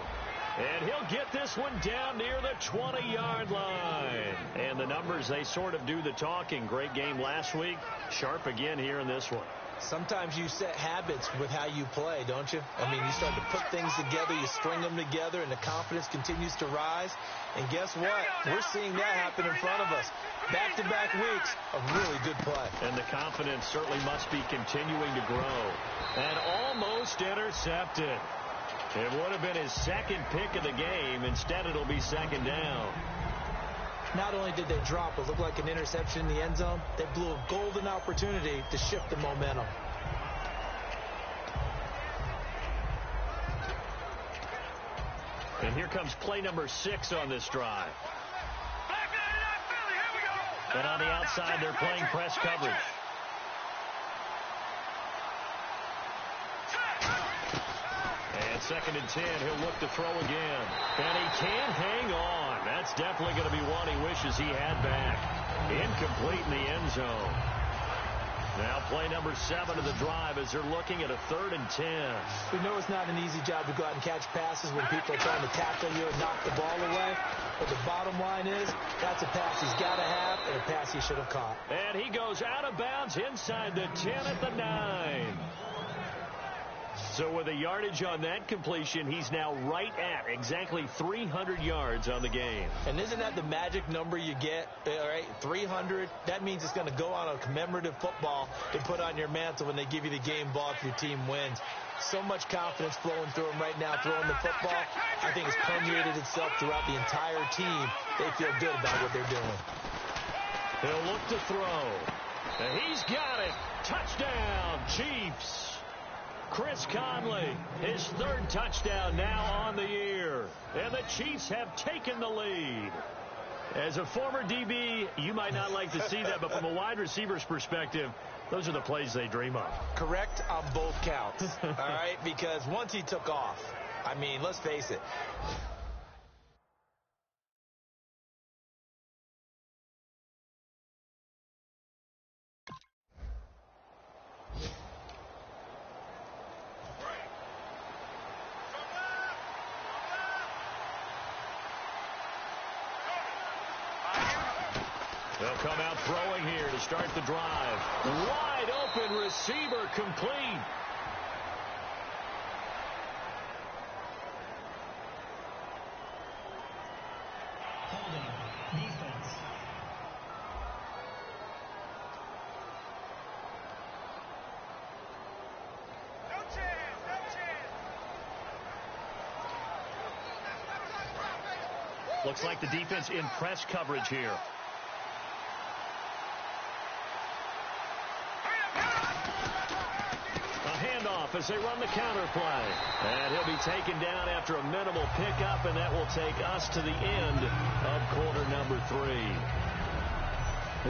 And he'll get this one down near the 20-yard line. And the numbers, they sort of do the talking. Great game last week. Sharp again here in this one. Sometimes you set habits with how you play, don't you? I mean, you start to put things together, you string them together, and the confidence continues to rise. And guess what? We're seeing that happen in front of us. Back-to-back weeks of really good play. And the confidence certainly must be continuing to grow. And almost intercepted. It would have been his second pick of the game. Instead, it'll be second down. Not only did they drop what looked like an interception in the end zone, they blew a golden opportunity to shift the momentum. And here comes play number 6 on this drive. And on the outside, they're playing press coverage. And 2nd and 10, he'll look to throw again. And he can't hang on. That's definitely going to be one he wishes he had back. Incomplete in the end zone. Now play number 7 of the drive as they're looking at a 3rd and 10. We know it's not an easy job to go out and catch passes when people are trying to tackle you and knock the ball away. But the bottom line is that's a pass he's got to have and a pass he should have caught. And he goes out of bounds inside the 10 at the 9. So with the yardage on that completion, he's now right at exactly 300 yards on the game. And isn't that the magic number you get? All right, 300. That means it's going to go on a commemorative football to put on your mantle when they give you the game ball if your team wins. So much confidence flowing through him right now, throwing the football. I think it's permeated itself throughout the entire team. They feel good about what they're doing. He'll look to throw. And he's got it. Touchdown, Chiefs. Chris Conley, his third touchdown now on the year. And the Chiefs have taken the lead. As a former DB, you might not like to see that, but from a wide receiver's perspective, those are the plays they dream of. Correct on both counts, all right? Because once he took off, I mean, let's face it. They'll come out throwing here to start the drive. Wide open receiver complete. Holding defense. No chance, no chance. Looks like the defense in press coverage here. As they run the counter play. And he'll be taken down after a minimal pickup, and that will take us to the end of quarter number 3.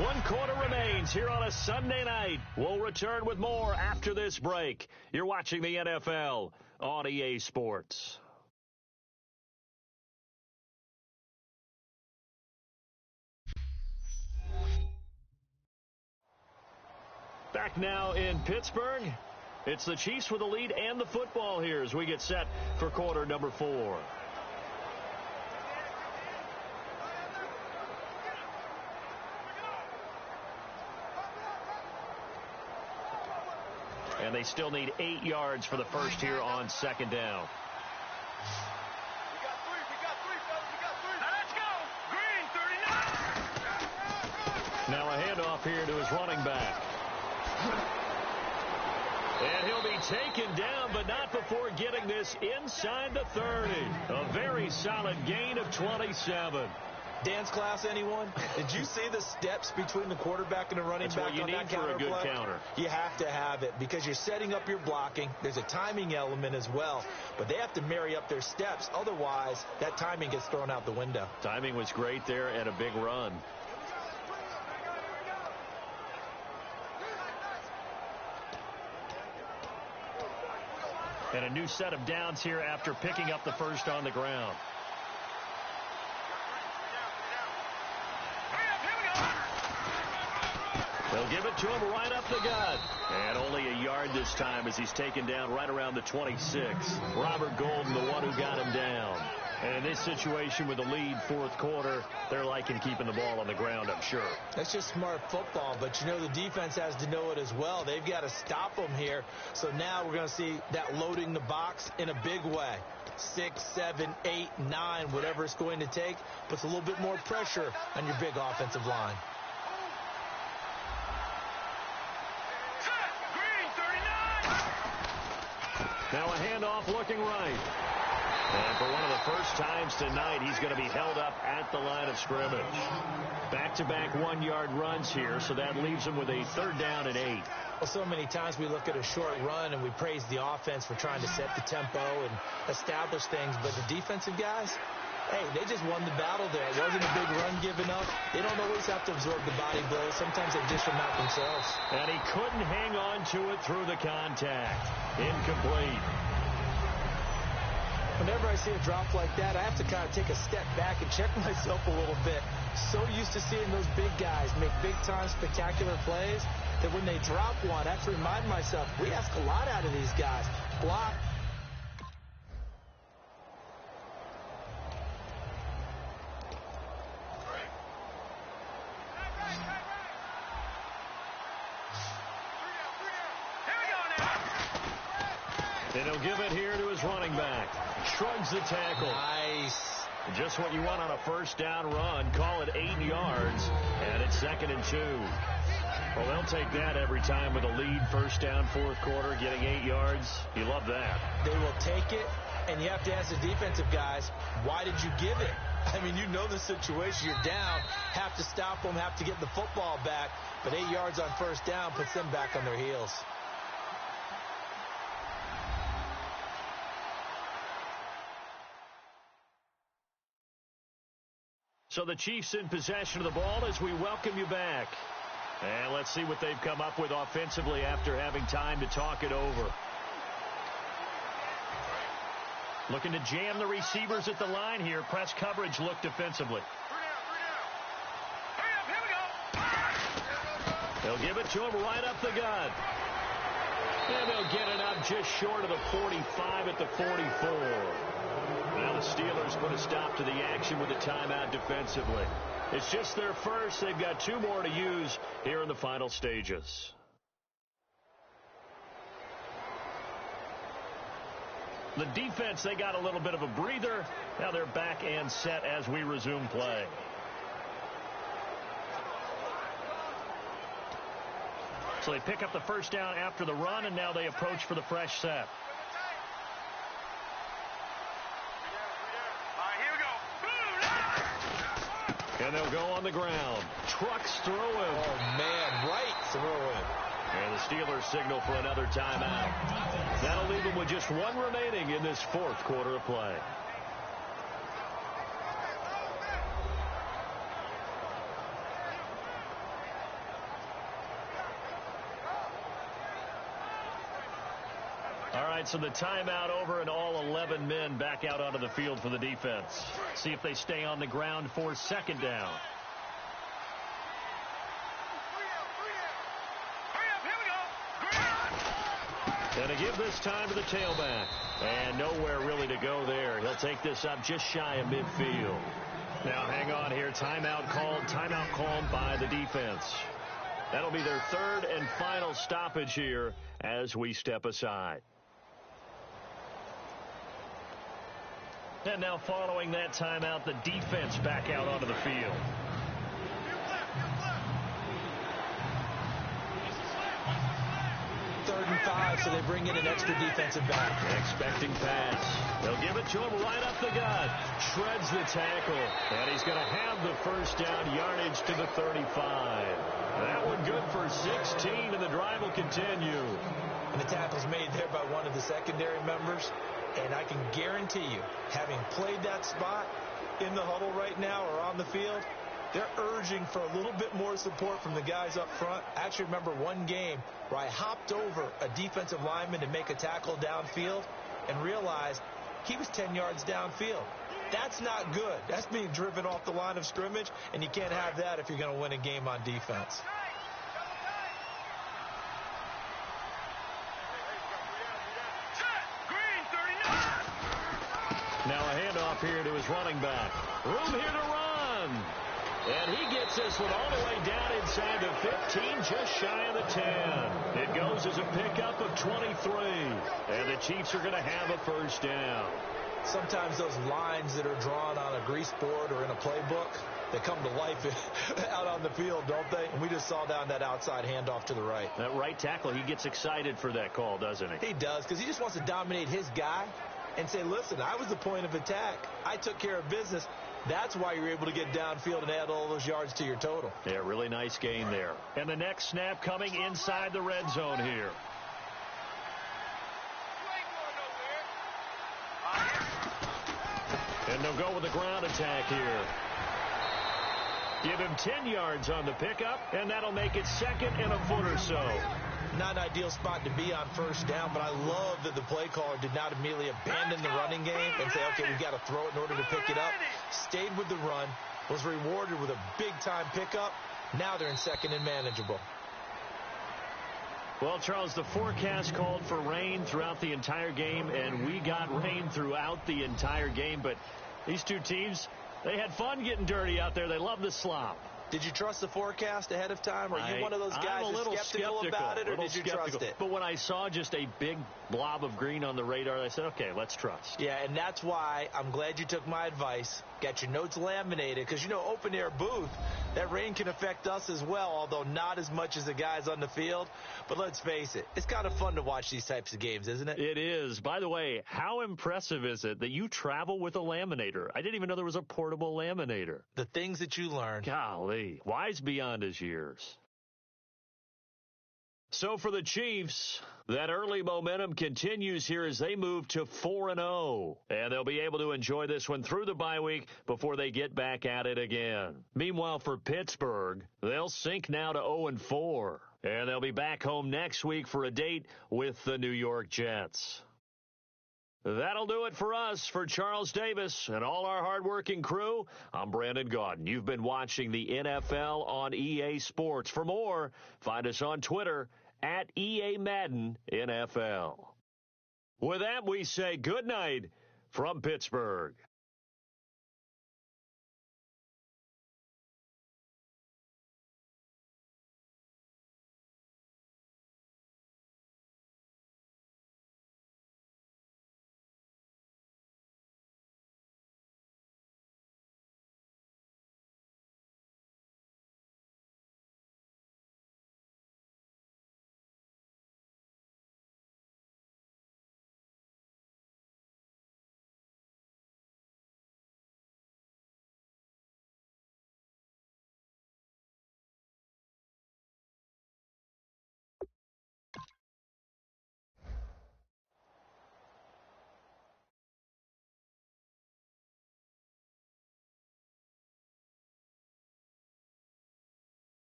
1 quarter remains here on a Sunday night. We'll return with more after this break. You're watching the NFL on EA Sports. Back now in Pittsburgh. It's the Chiefs with the lead and the football here as we get set for quarter number 4. And they still need 8 yards for the first here on second down. We got three, fellas. We got three. Now let's go. Green, 39. Now a handoff here to his running back. And he'll be taken down, but not before getting this inside the 30. A very solid gain of 27. Dance class, anyone? Did you see the steps between the quarterback and the running back on that counter play? That's what you need for a good counter. You have to have it because you're setting up your blocking. There's a timing element as well, but they have to marry up their steps. Otherwise, that timing gets thrown out the window. Timing was great there and a big run. And a new set of downs here after picking up the first on the ground. They'll give it to him right up the gut. And only a yard this time as he's taken down right around the 26. Robert Golden, the one who got him down. And in this situation with the lead fourth quarter, they're liking keeping the ball on the ground, I'm sure. That's just smart football, but you know the defense has to know it as well. They've got to stop them here. So now we're going to see that loading the box in a big way. 6, 7, 8, 9, whatever it's going to take, puts a little bit more pressure on your big offensive line. Now a handoff looking right. And for one of the first times tonight, he's going to be held up at the line of scrimmage. Back-to-back 1-yard runs here, so that leaves him with a third down and 8. Well, so many times we look at a short run and we praise the offense for trying to set the tempo and establish things, but the defensive guys, hey, they just won the battle there. It wasn't a big run given up. They don't always have to absorb the body blows. Sometimes they dish them out themselves. And he couldn't hang on to it through the contact. Incomplete. Whenever I see a drop like that, I have to kind of take a step back and check myself a little bit. So used to seeing those big guys make big-time spectacular plays that when they drop one, I have to remind myself, we ask a lot out of these guys. Block. And he'll give it here to his running back. Shrugs the tackle. Nice. Just what you want on a first down run. Call it 8 yards. And it's 2nd and 2. Well, they'll take that every time with a lead. First down, fourth quarter, getting 8 yards. You love that. They will take it, and you have to ask the defensive guys, why did you give it? I mean, you know the situation. You're down, have to stop them, have to get the football back. But 8 yards on first down puts them back on their heels. So the Chiefs in possession of the ball as we welcome you back. And let's see what they've come up with offensively after having time to talk it over. Looking to jam the receivers at the line here. Press coverage look defensively. They'll give it to him right up the gut. And they'll get it up just short of the 45 at the 44. Now the Steelers put a stop to the action with a timeout defensively. It's just their first. They've got 2 more to use here in the final stages. The defense, they got a little bit of a breather. Now they're back and set as we resume play. So they pick up the first down after the run, and now they approach for the fresh set. And they'll go on the ground. Trucks through him. Oh, man, right through him. And the Steelers signal for another timeout. That'll leave them with just 1 remaining in this fourth quarter of play. All right, so the timeout over and all 11 men back out onto the field for the defense. See if they stay on the ground for 2nd down. And to give this time to the tailback. And nowhere really to go there. He'll take this up just shy of midfield. Now hang on here. Timeout called by the defense. That'll be their 3rd and final stoppage here as we step aside. And now following that timeout, the defense back out onto the field. Third and 5, so they bring in an extra defensive back. Expecting pass. They'll give it to him right up the gut. Shreds the tackle. And he's going to have the first down, yardage to the 35. That one good for 16, and the drive will continue. And the tackle's made there by one of the secondary members. And I can guarantee you, having played that spot in the huddle right now or on the field, they're urging for a little bit more support from the guys up front. I actually remember one game where I hopped over a defensive lineman to make a tackle downfield and realized he was 10 yards downfield. That's not good. That's being driven off the line of scrimmage, and you can't have that if you're going to win a game on defense. Now a handoff here to his running back. Room here to run. And he gets this one all the way down inside the 15, just shy of the 10. It goes as a pickup of 23. And the Chiefs are going to have a first down. Sometimes those lines that are drawn on a grease board or in a playbook, they come to life out on the field, don't they? And we just saw down that outside handoff to the right. That right tackle, he gets excited for that call, doesn't he? He does, because he just wants to dominate his guy and say, listen, I was the point of attack. I took care of business. That's why you're able to get downfield and add all those yards to your total. Yeah, really nice gain there. And the next snap coming inside the red zone here. And they'll go with the ground attack here. Give him 10 yards on the pickup, and that'll make it 2nd and a foot or so. Not an ideal spot to be on first down, but I love that the play caller did not immediately abandon the running game and say, okay, we've got to throw it in order to pick it up. Stayed with the run, was rewarded with a big-time pickup. Now they're in 2nd and manageable. Well, Charles, the forecast called for rain throughout the entire game, and we got rain throughout the entire game. But these two teams, they had fun getting dirty out there. They love the slop. Did you trust the forecast ahead of time? Are you one of those guys that's skeptical about it, or did you trust it? But when I saw just a big blob of green on the radar, I said, okay, let's trust. Yeah, and that's why I'm glad you took my advice. Got your notes laminated, because, open air booth, that rain can affect us as well, although not as much as the guys on the field. But let's face it, it's kind of fun to watch these types of games, isn't it? It is. By the way, how impressive is it that you travel with a laminator? I didn't even know there was a portable laminator. The things that you learn. Golly, wise beyond his years. So for the Chiefs, that early momentum continues here as they move to 4-0. And they'll be able to enjoy this one through the bye week before they get back at it again. Meanwhile, for Pittsburgh, they'll sink now to 0-4. And they'll be back home next week for a date with the New York Jets. That'll do it for us. For Charles Davis and all our hardworking crew, I'm Brandon Gaudin. You've been watching the NFL on EA Sports. For more, find us on Twitter at EA Madden NFL. With that, we say good night from Pittsburgh.